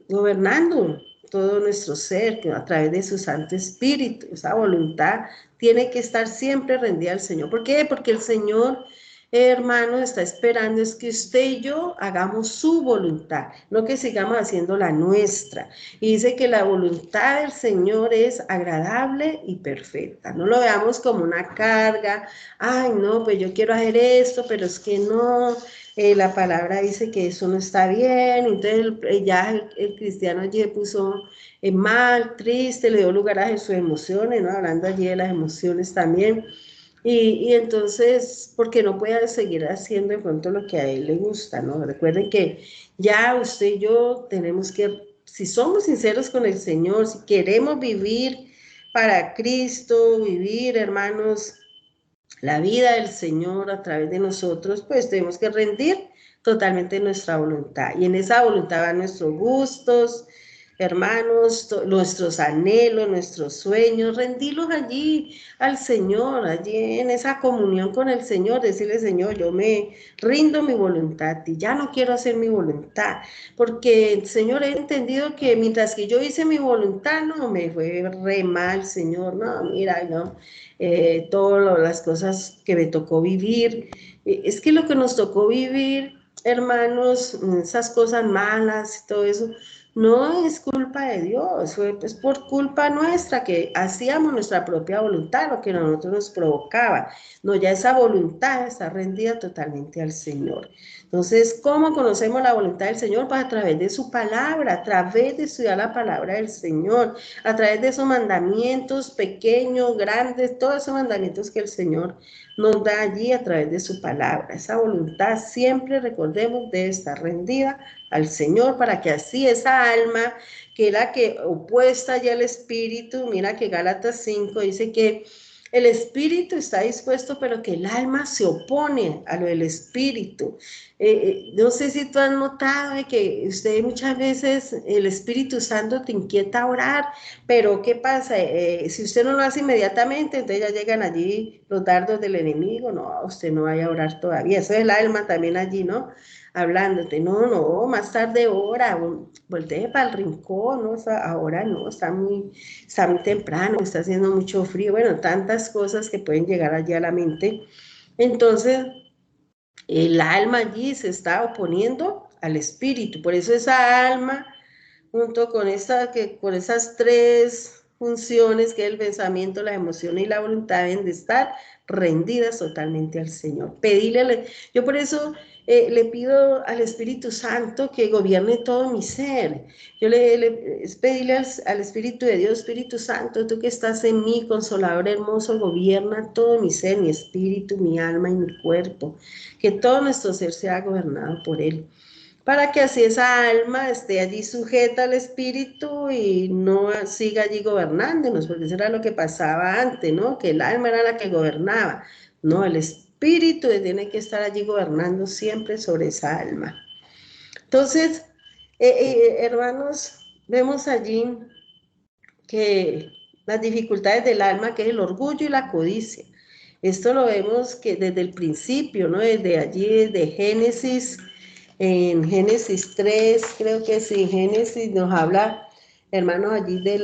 gobernando todo nuestro ser a través de su Santo Espíritu. Esa voluntad tiene que estar siempre rendida al Señor. ¿Por qué? Porque el Señor, hermano, está esperando es que usted y yo hagamos su voluntad, no que sigamos haciendo la nuestra. Y dice que la voluntad del Señor es agradable y perfecta. No lo veamos como una carga. Ay, no, pues yo quiero hacer esto, pero es que no. La palabra dice que eso no está bien, entonces ya el cristiano allí se puso mal, triste, le dio lugar a sus emociones, ¿no? Hablando allí de las emociones también, y entonces, porque no puede seguir haciendo de pronto lo que a él le gusta, ¿no? Recuerden que ya usted y yo tenemos que, si somos sinceros con el Señor, si queremos vivir para Cristo, vivir, hermanos, la vida del Señor a través de nosotros, pues tenemos que rendir totalmente nuestra voluntad. Y en esa voluntad van nuestros gustos, hermanos, nuestros anhelos, nuestros sueños, rendirlos allí al Señor, allí en esa comunión con el Señor, decirle, Señor, yo me rindo mi voluntad y ya no quiero hacer mi voluntad, porque, Señor, he entendido que mientras que yo hice mi voluntad, no, me fue re mal, Señor, no, mira, no, todas las cosas que me tocó vivir, es que lo que nos tocó vivir, hermanos, esas cosas malas y todo eso, no es culpa de Dios, fue pues por culpa nuestra que hacíamos nuestra propia voluntad, lo que a nosotros nos provocaba. No, ya esa voluntad está rendida totalmente al Señor. Entonces, ¿cómo conocemos la voluntad del Señor? Pues a través de su palabra, a través de estudiar la palabra del Señor, a través de esos mandamientos pequeños, grandes, todos esos mandamientos que el Señor nos da allí a través de su palabra. Esa voluntad siempre, recordemos, debe estar rendida al Señor para que así esa alma, que es la que opuesta ya al espíritu, mira que Gálatas 5 dice que el espíritu está dispuesto, pero que el alma se opone a lo del espíritu. No sé si tú has notado que usted muchas veces el Espíritu Santo te inquieta a orar, pero ¿qué pasa? Si usted no lo hace inmediatamente, entonces ya llegan allí los dardos del enemigo, no, usted no vaya a orar todavía, eso es el alma también allí, ¿no? Hablándote, no, más tarde ora, voltee para el rincón, ¿no? Ahora no, está muy temprano, está haciendo mucho frío, bueno, tantas cosas que pueden llegar allí a la mente. Entonces, el alma allí se está oponiendo al espíritu, por eso esa alma, junto con, con esas tres funciones, que es el pensamiento, la emoción y la voluntad, deben de estar rendidas totalmente al Señor. Pedirle, yo por eso le pido al Espíritu Santo que gobierne todo mi ser. Yo es pedirle al Espíritu de Dios, Espíritu Santo, tú que estás en mí, Consolador hermoso, gobierna todo mi ser, mi espíritu, mi alma y mi cuerpo. Que todo nuestro ser sea gobernado por Él, para que así esa alma esté allí sujeta al espíritu y no siga allí gobernándonos, porque eso era lo que pasaba antes, ¿no? Que el alma era la que gobernaba. No, el espíritu tiene que estar allí gobernando siempre sobre esa alma. Entonces, hermanos, vemos allí que las dificultades del alma, que es el orgullo y la codicia. Esto lo vemos que desde el principio, ¿no? Desde allí, desde Génesis, en Génesis 3, creo que sí, Génesis nos habla, hermanos, allí de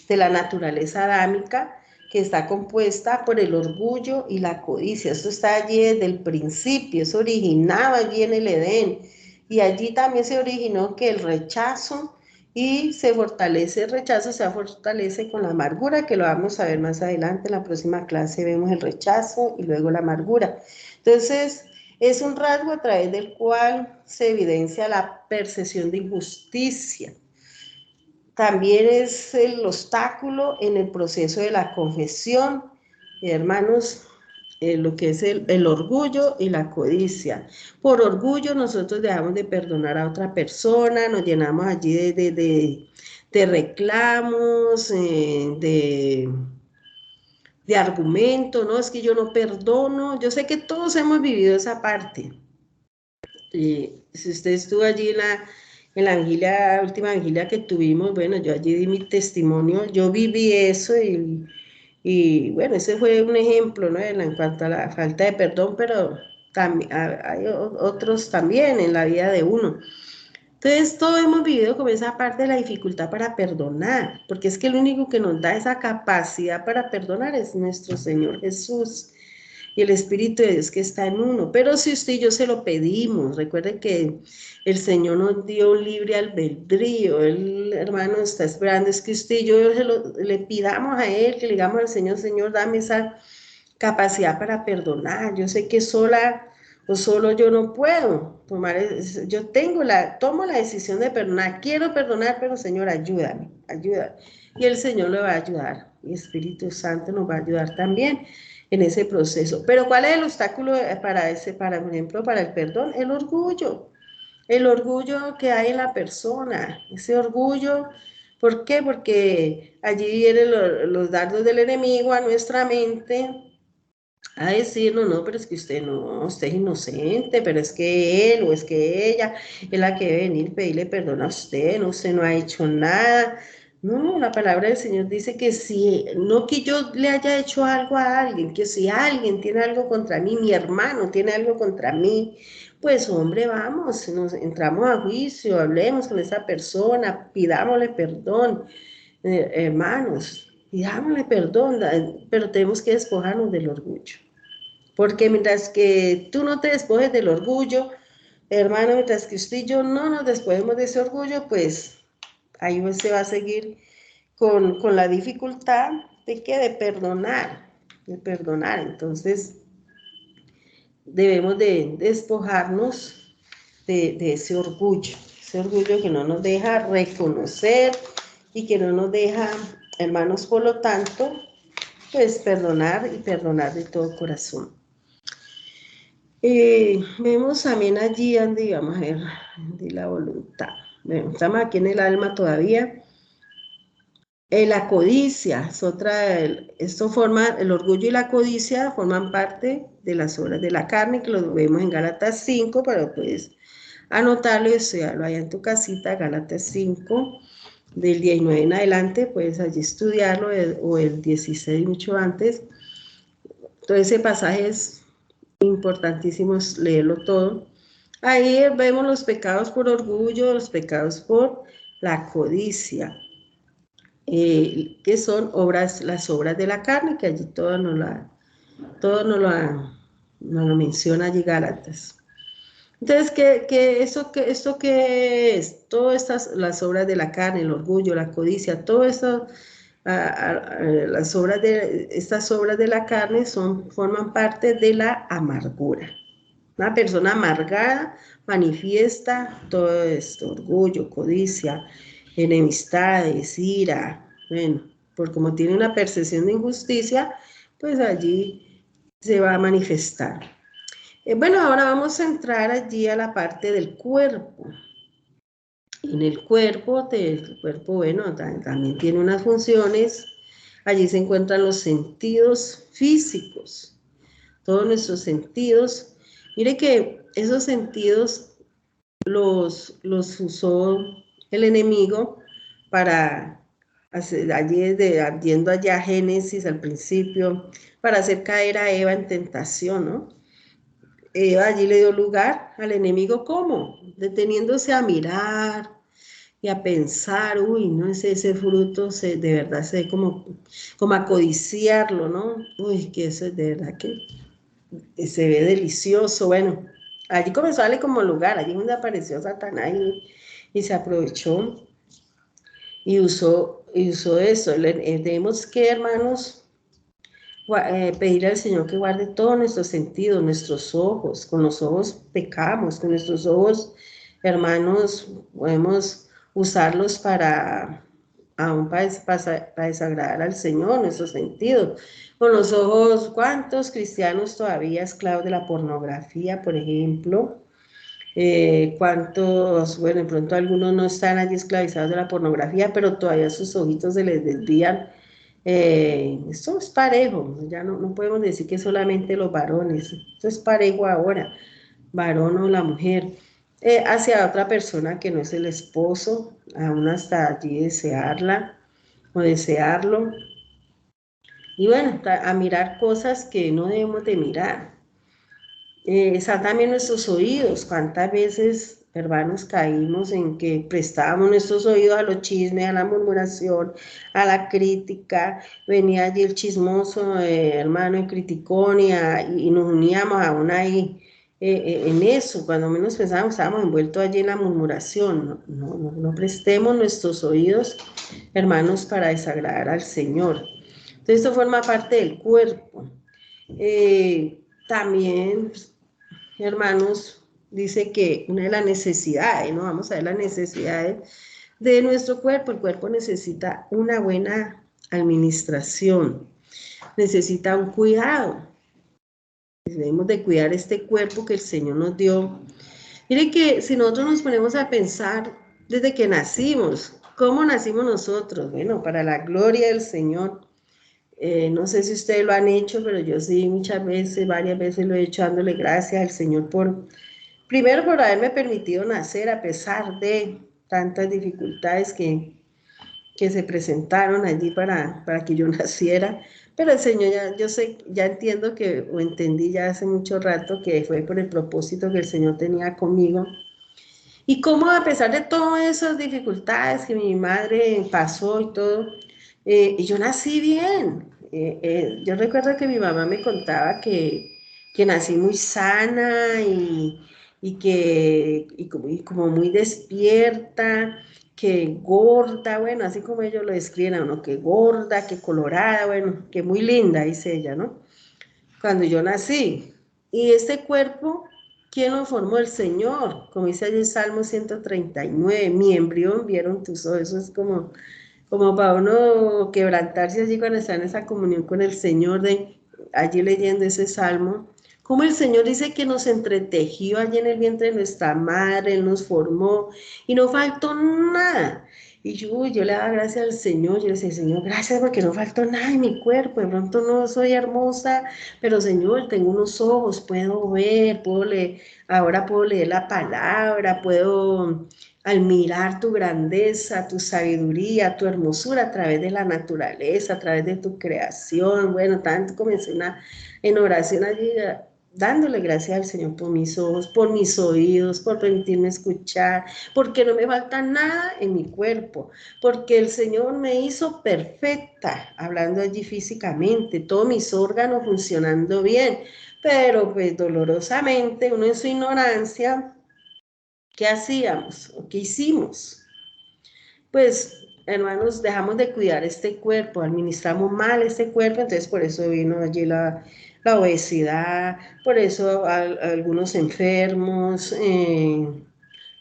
la naturaleza adámica, que está compuesta por el orgullo y la codicia. Esto está allí desde el principio, eso originaba allí en el Edén, y allí también se originó que el rechazo, y se fortalece el rechazo, se fortalece con la amargura, que lo vamos a ver más adelante, en la próxima clase vemos el rechazo y luego la amargura. Entonces, es un rasgo a través del cual se evidencia la percepción de injusticia. También es el obstáculo en el proceso de la confesión, hermanos, lo que es el orgullo y la codicia. Por orgullo nosotros dejamos de perdonar a otra persona, nos llenamos allí de reclamos, de argumentos, ¿no? Es que yo no perdono. Yo sé que todos hemos vivido esa parte. Si usted estuvo allí en la última vigilia que tuvimos, bueno, yo allí di mi testimonio, yo viví eso y bueno, ese fue un ejemplo, ¿no? En cuanto a la falta de perdón, pero también, hay otros también en la vida de uno. Entonces, todos hemos vivido como esa parte de la dificultad para perdonar, porque es que el único que nos da esa capacidad para perdonar es nuestro Señor Jesús y el Espíritu de Dios que está en uno. Pero si usted y yo se lo pedimos, recuerden que el Señor nos dio un libre albedrío. Él, hermano, está esperando es que usted y yo le pidamos a Él, que le digamos al Señor, Señor, dame esa capacidad para perdonar. Yo sé que sola o solo yo no puedo tomar, yo tomo la decisión de perdonar, quiero perdonar, pero Señor, ayúdame. Y el Señor le va a ayudar, y el Espíritu Santo nos va a ayudar también en ese proceso. Pero ¿cuál es el obstáculo por ejemplo, para el perdón? El orgullo que hay en la persona, ese orgullo. ¿Por qué? Porque allí vienen los dardos del enemigo a nuestra mente, a decir, no, no, pero es que usted no, usted es inocente, pero es que él o es que ella es la que debe venir a pedirle perdón a usted, no, usted no ha hecho nada. No, la palabra del Señor dice que si, no que yo le haya hecho algo a alguien, que si alguien tiene algo contra mí, mi hermano tiene algo contra mí, pues hombre, vamos, nos entramos a juicio, hablemos con esa persona, pidámosle perdón, hermanos, pidámosle perdón, pero tenemos que despojarnos del orgullo. Porque mientras que tú no te despojes del orgullo, hermano, mientras que usted y yo no nos despojemos de ese orgullo, pues ahí se va a seguir con la dificultad de que de perdonar. Entonces, debemos de despojarnos de ese orgullo que no nos deja reconocer y que no nos deja, hermanos, por lo tanto, pues perdonar y perdonar de todo corazón. Vemos también allí donde vamos a ver de la voluntad. Bueno, estamos aquí en el alma todavía. La codicia es otra, esto forma, el orgullo y la codicia forman parte de las obras de la carne, que lo vemos en Gálatas 5, pero puedes anotarlo y estudiarlo allá en tu casita, Gálatas 5, del 19 en adelante, puedes allí estudiarlo, o el 16 mucho antes. Todo ese pasaje es importantísimo leerlo todo. Ahí vemos los pecados por orgullo, los pecados por la codicia, que son las obras de la carne, que allí todo nos lo menciona allí Gálatas. Entonces, ¿esto qué es? Todas las obras de la carne, el orgullo, la codicia, todo eso, estas obras de la carne forman parte de la amargura. Una persona amargada manifiesta todo esto: orgullo, codicia, enemistades, ira. Bueno, por como tiene una percepción de injusticia, pues allí se va a manifestar. Bueno, ahora vamos a entrar allí a la parte del cuerpo. En el cuerpo, bueno, también tiene unas funciones. Allí se encuentran los sentidos físicos, todos nuestros sentidos. Mire que esos sentidos los usó el enemigo para hacer, yendo allá a Génesis al principio, para hacer caer a Eva en tentación, ¿no? Eva allí le dio lugar al enemigo, ¿cómo? Deteniéndose a mirar y a pensar, uy, no, ese fruto de verdad se ve como a codiciarlo, ¿no? Uy, que eso es de verdad que se ve delicioso. Bueno, allí comenzó a darle como lugar, allí donde apareció Satanás y se aprovechó y usó eso. Tenemos que, hermanos, pedirle al Señor que guarde todos nuestros sentidos, nuestros ojos. Con los ojos pecamos, con nuestros ojos, hermanos, podemos usarlos para desagradar al Señor, nuestros sentidos. Con los ojos, ¿cuántos cristianos todavía esclavos de la pornografía, por ejemplo? ¿Cuántos, bueno, de pronto algunos no están allí esclavizados de la pornografía, pero todavía sus ojitos se les desvían? Esto es parejo, ya no podemos decir que solamente los varones, esto es parejo ahora, varón o la mujer, hacia otra persona que no es el esposo, aún hasta allí desearla o desearlo, y bueno, a mirar cosas que no debemos de mirar. Están también nuestros oídos. ¿Cuántas veces, hermanos, caímos en que prestábamos nuestros oídos a los chismes, a la murmuración, a la crítica? Venía allí el chismoso, hermano, el criticón, y nos uníamos aún ahí en eso. Cuando menos pensábamos, estábamos envueltos allí en la murmuración. No prestemos nuestros oídos, hermanos, para desagradar al Señor. Entonces, esto forma parte del cuerpo. También, hermanos, dice que una de las necesidades, ¿no? Vamos a ver las necesidades de nuestro cuerpo. El cuerpo necesita una buena administración, necesita un cuidado. Debemos de cuidar este cuerpo que el Señor nos dio. Miren que si nosotros nos ponemos a pensar desde que nacimos, ¿cómo nacimos nosotros? Bueno, para la gloria del Señor. No sé si ustedes lo han hecho, pero yo sí muchas veces, varias veces lo he hecho dándole gracias al Señor primero por haberme permitido nacer a pesar de tantas dificultades que se presentaron allí para que yo naciera. Pero el Señor yo sé, ya entiendo o entendí ya hace mucho rato que fue por el propósito que el Señor tenía conmigo. Y cómo a pesar de todas esas dificultades que mi madre pasó y todo, yo nací bien. Yo recuerdo que mi mamá me contaba que nací muy sana y como muy despierta, que gorda, bueno, así como ellos lo describen a uno, que gorda, que colorada, bueno, que muy linda, dice ella, ¿no? Cuando yo nací. Y este cuerpo, ¿quién lo formó? El Señor. Como dice allí el Salmo 139, mi embrión vieron tus ojos. Eso es como para uno quebrantarse allí cuando está en esa comunión con el Señor, allí leyendo ese Salmo. Como el Señor dice que nos entretejió allí en el vientre de nuestra madre, Él nos formó y no faltó nada. Y yo le daba gracias al Señor, yo le decía, Señor, gracias porque no faltó nada en mi cuerpo, de pronto no soy hermosa, pero Señor, tengo unos ojos, puedo ver, puedo leer, ahora puedo leer la palabra, puedo admirar tu grandeza, tu sabiduría, tu hermosura a través de la naturaleza, a través de tu creación. Bueno, tanto comencé en oración allí, dándole gracias al Señor por mis ojos, por mis oídos, por permitirme escuchar, porque no me falta nada en mi cuerpo, porque el Señor me hizo perfecta, hablando allí físicamente, todos mis órganos funcionando bien, pero pues dolorosamente uno en su ignorancia, ¿qué hacíamos? ¿O qué hicimos? Pues, hermanos, dejamos de cuidar este cuerpo, administramos mal este cuerpo, entonces por eso vino allí la obesidad, por eso algunos enfermos,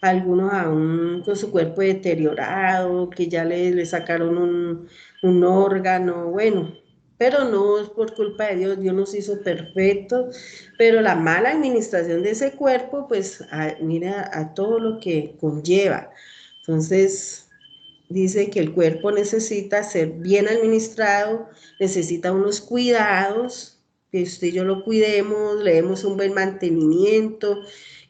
algunos aún con su cuerpo deteriorado, que ya le sacaron un órgano, bueno, pero no es por culpa de Dios, Dios nos hizo perfectos, pero la mala administración de ese cuerpo, pues mira a todo lo que conlleva. Entonces, dice que el cuerpo necesita ser bien administrado, necesita unos cuidados, que usted y yo lo cuidemos, le demos un buen mantenimiento,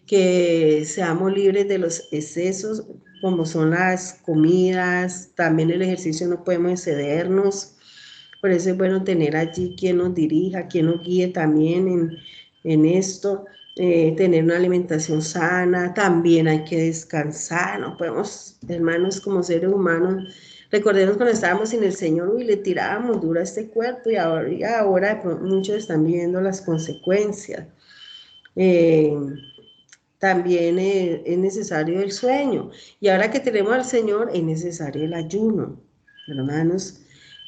que seamos libres de los excesos, como son las comidas, también el ejercicio no podemos excedernos, por eso es bueno tener allí quien nos dirija, quien nos guíe también en esto. Tener una alimentación sana, también hay que descansar, no podemos, hermanos, como seres humanos, recordemos cuando estábamos sin el Señor, y le tirábamos duro a este cuerpo, y ahora muchos están viviendo las consecuencias. También es necesario el sueño, y ahora que tenemos al Señor, es necesario el ayuno, hermanos.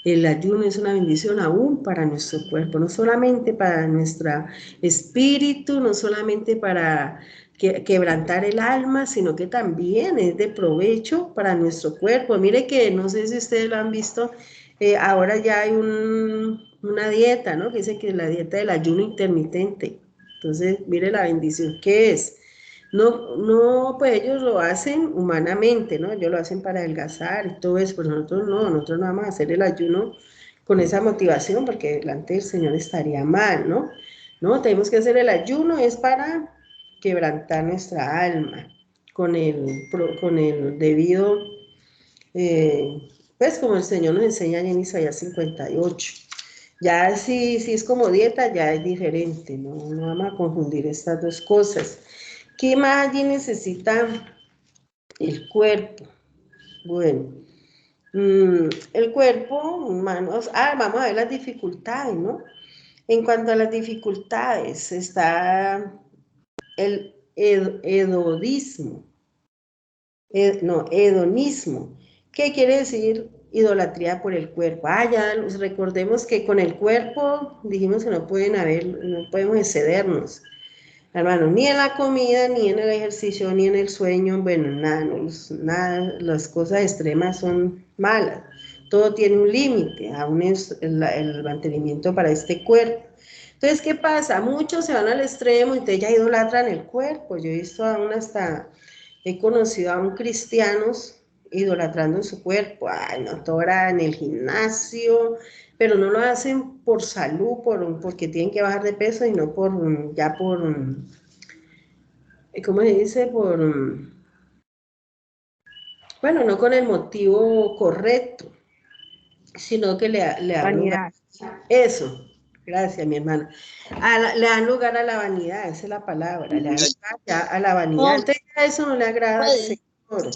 El ayuno es una bendición aún para nuestro cuerpo, no solamente para nuestro espíritu, no solamente para quebrantar el alma, sino que también es de provecho para nuestro cuerpo. Mire que, no sé si ustedes lo han visto, ahora ya hay una dieta, ¿no? Que dice que es la dieta del ayuno intermitente. Entonces, mire la bendición que es. No, pues ellos lo hacen humanamente, ¿no? Ellos lo hacen para adelgazar y todo eso, pero nosotros no vamos a hacer el ayuno con esa motivación, porque delante del Señor estaría mal, ¿no? No, tenemos que hacer el ayuno, es para quebrantar nuestra alma con el debido, pues como el Señor nos enseña en Isaías 58. Ya si es como dieta, ya es diferente, no vamos a confundir estas dos cosas. ¿Qué más allí necesita el cuerpo? Bueno, el cuerpo, manos, vamos a ver las dificultades, ¿no? En cuanto a las dificultades, está el hedonismo. Hedonismo. ¿Qué quiere decir idolatría por el cuerpo? Ya recordemos que con el cuerpo dijimos que no podemos excedernos. Hermano, ni en la comida, ni en el ejercicio, ni en el sueño, bueno, nada, las cosas extremas son malas. Todo tiene un límite, aún es el mantenimiento para este cuerpo. Entonces, ¿qué pasa? Muchos se van al extremo, entonces ya idolatran el cuerpo. Yo he visto he conocido a cristianos idolatrando en su cuerpo. Ay, no, toda en el gimnasio, pero no lo hacen por salud, porque tienen que bajar de peso, y no ¿cómo se dice? Bueno, no con el motivo correcto, sino que le dan lugar. Eso, gracias, mi hermana. Le dan lugar a la vanidad, esa es la palabra, le dan lugar ya a la vanidad. Entonces, eso no le agrada al Señor.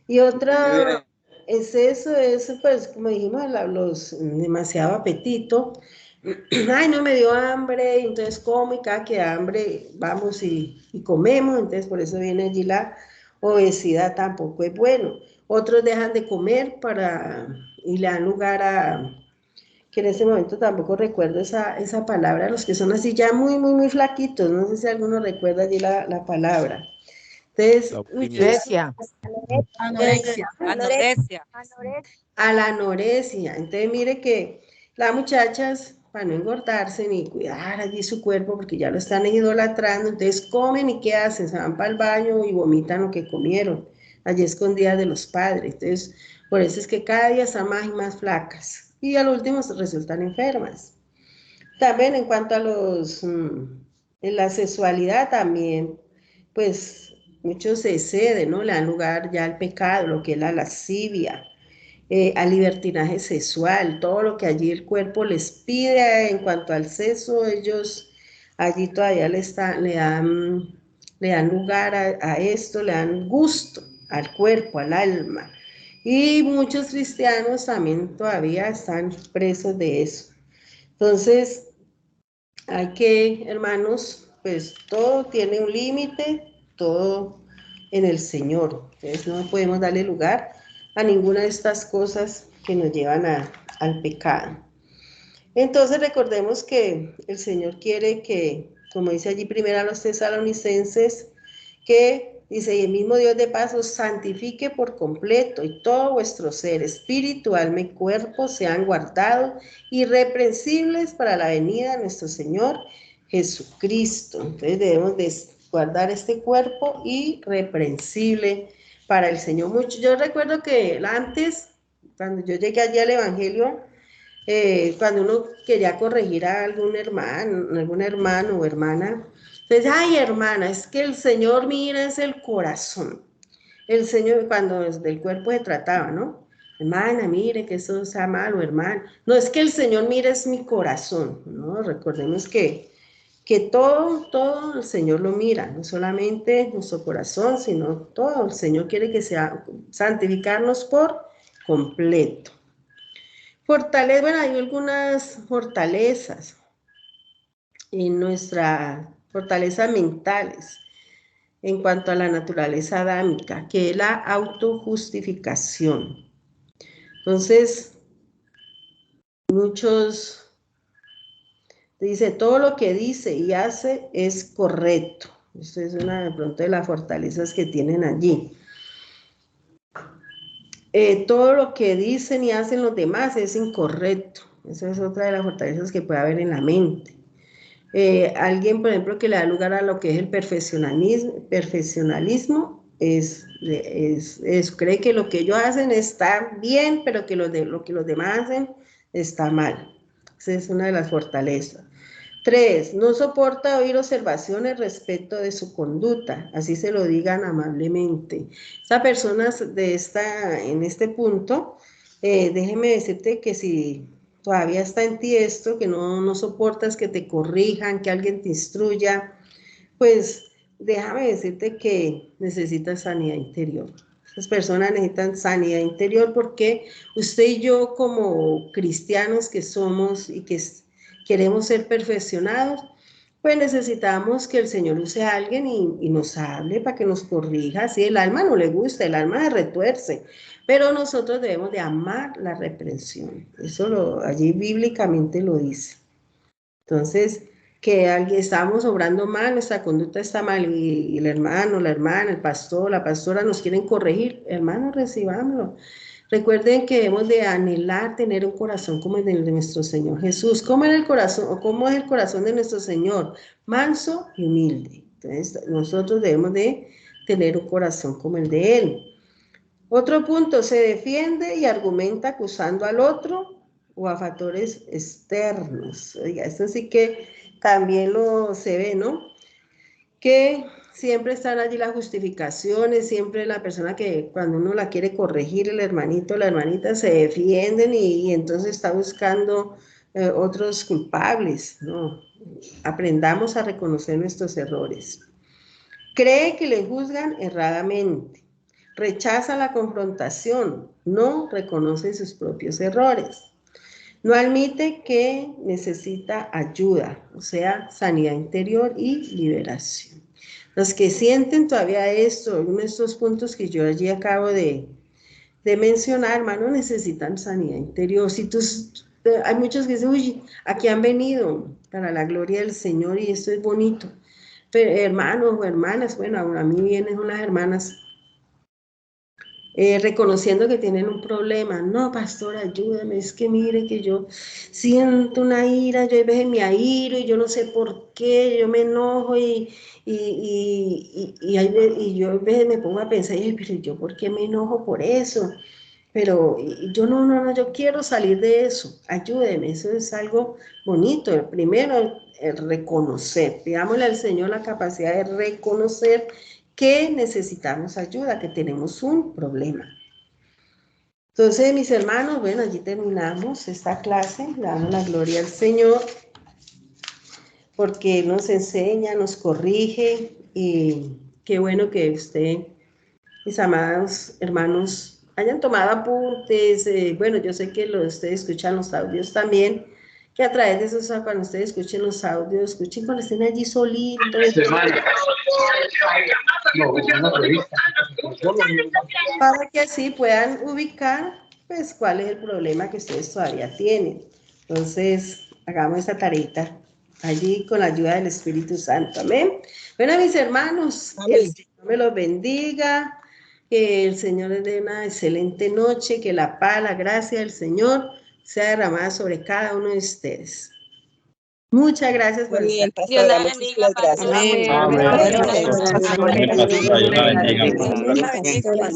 Y otra es eso, pues, como dijimos, demasiado apetito. Ay, no me dio hambre, entonces como, y cada que hambre vamos y comemos, entonces por eso viene allí la obesidad, tampoco es bueno. Otros dejan de comer y le dan lugar que en ese momento tampoco recuerdo esa palabra, los que son así ya muy, muy, muy flaquitos, no sé si alguno recuerda allí la palabra. Entonces, Anorexia. A la anorexia. Entonces, mire que las muchachas, para no engordarse ni cuidar allí su cuerpo, porque ya lo están idolatrando, entonces comen y ¿qué hacen? Se van para el baño y vomitan lo que comieron, allí escondidas de los padres. Entonces, por eso es que cada día están más y más flacas. Y al último resultan enfermas. También en cuanto a en la sexualidad también, pues muchos se exceden, ¿no? Le dan lugar ya al pecado, lo que es la lascivia, al libertinaje sexual, todo lo que allí el cuerpo les pide en cuanto al sexo, ellos allí todavía le dan lugar a esto, le dan gusto al cuerpo, al alma. Y muchos cristianos también todavía están presos de eso. Entonces, hay que, hermanos, pues todo tiene un límite, todo en el Señor. Entonces no podemos darle lugar a ninguna de estas cosas que nos llevan al pecado. Entonces recordemos que el Señor quiere que, como dice allí primero a los tesalonicenses, que dice, y el mismo Dios de paz os santifique por completo, y todo vuestro ser, espíritu, alma y cuerpo, sean guardados irreprensibles para la venida de nuestro Señor Jesucristo. Entonces debemos de guardar este cuerpo irreprensible para el Señor. Yo recuerdo que antes, cuando yo llegué allí al Evangelio, cuando uno quería corregir a algún hermano o hermana, entonces, ay, hermana, es que el Señor mira es el corazón. El Señor, cuando del cuerpo se trataba, ¿no? Hermana, mire que eso sea malo, hermano. No, es que el Señor mira es mi corazón, ¿no? Recordemos que todo el Señor lo mira, no solamente nuestro corazón, sino todo. El Señor quiere que sea santificarnos por completo. Bueno, hay algunas fortalezas en nuestra fortalezas mentales en cuanto a la naturaleza adámica, que es la autojustificación. Entonces, muchos dicen, todo lo que dice y hace es correcto. Esa es una de pronto de las fortalezas que tienen allí. Todo lo que dicen y hacen los demás es incorrecto. Esa es otra de las fortalezas que puede haber en la mente. Alguien, por ejemplo, que le da lugar a lo que es el perfeccionalismo, cree que lo que ellos hacen está bien, pero que lo que los demás hacen está mal. Esa es una de las fortalezas. 3, no soporta oír observaciones respecto de su conducta, así se lo digan amablemente. Esa persona en este punto, déjeme decirte que si todavía está en ti esto, que no soportas que te corrijan, que alguien te instruya, pues déjame decirte que necesitas sanidad interior. Esas personas necesitan sanidad interior porque usted y yo como cristianos que somos y que queremos ser perfeccionados, pues necesitamos que el Señor use a alguien y nos hable para que nos corrija. Si el alma no le gusta, el alma se retuerce, pero nosotros debemos de amar la reprensión. Eso allí bíblicamente lo dice. Entonces, que estamos obrando mal, nuestra conducta está mal y el hermano, la hermana, el pastor, la pastora nos quieren corregir, hermanos, recibámoslo. Recuerden que debemos de anhelar tener un corazón como el de nuestro Señor Jesús. ¿Cómo era el corazón o cómo es el corazón de nuestro Señor? Manso y humilde. Entonces, nosotros debemos de tener un corazón como el de Él. Otro punto, se defiende y argumenta acusando al otro o a factores externos. Oiga, esto sí que también se ve, ¿no? Que siempre están allí las justificaciones, siempre la persona que cuando uno la quiere corregir, el hermanito, la hermanita, se defienden y entonces está buscando otros culpables, ¿no? Aprendamos a reconocer nuestros errores. Cree que le juzgan erradamente. Rechaza la confrontación, no reconoce sus propios errores. No admite que necesita ayuda, o sea, sanidad interior y liberación. Los que sienten todavía esto, uno de estos puntos que yo allí acabo de mencionar, hermano, necesitan sanidad interior. Hay muchos que dicen, uy, aquí han venido para la gloria del Señor y esto es bonito. Pero hermanos o hermanas, bueno, a mí vienen unas hermanas reconociendo que tienen un problema. No, pastor, ayúdame, es que mire que yo siento una ira, yo a veces me airo y yo no sé por qué, yo me enojo y yo a veces me pongo a pensar, pero yo por qué me enojo por eso, pero yo no, yo quiero salir de eso, ayúdeme, eso es algo bonito. El primero, el reconocer, pidámosle al Señor la capacidad de reconocer que necesitamos ayuda, que tenemos un problema. Entonces, mis hermanos, bueno, allí terminamos esta clase, le damos la gloria al Señor, porque nos enseña, nos corrige, y qué bueno que usted, mis amados hermanos, hayan tomado apuntes. Bueno, yo sé que ustedes escuchan los audios también, que a través de esos, cuando ustedes escuchen los audios, escuchen cuando estén allí solitos. Para que así puedan ubicar, pues, cuál es el problema que ustedes todavía tienen. Entonces, hagamos esta tareita allí con la ayuda del Espíritu Santo. Amén. Bueno, mis hermanos, que el Señor me los bendiga, que el Señor les dé una excelente noche, que la paz, la gracia del Señor sea derramada sobre cada uno de ustedes. Muchas gracias por Muy bien, estar. pastora, muchísimas gracias. Amén. Amén. Amén. Pastora. Amén, pastora, Dios la bendiga. Amén, pastora.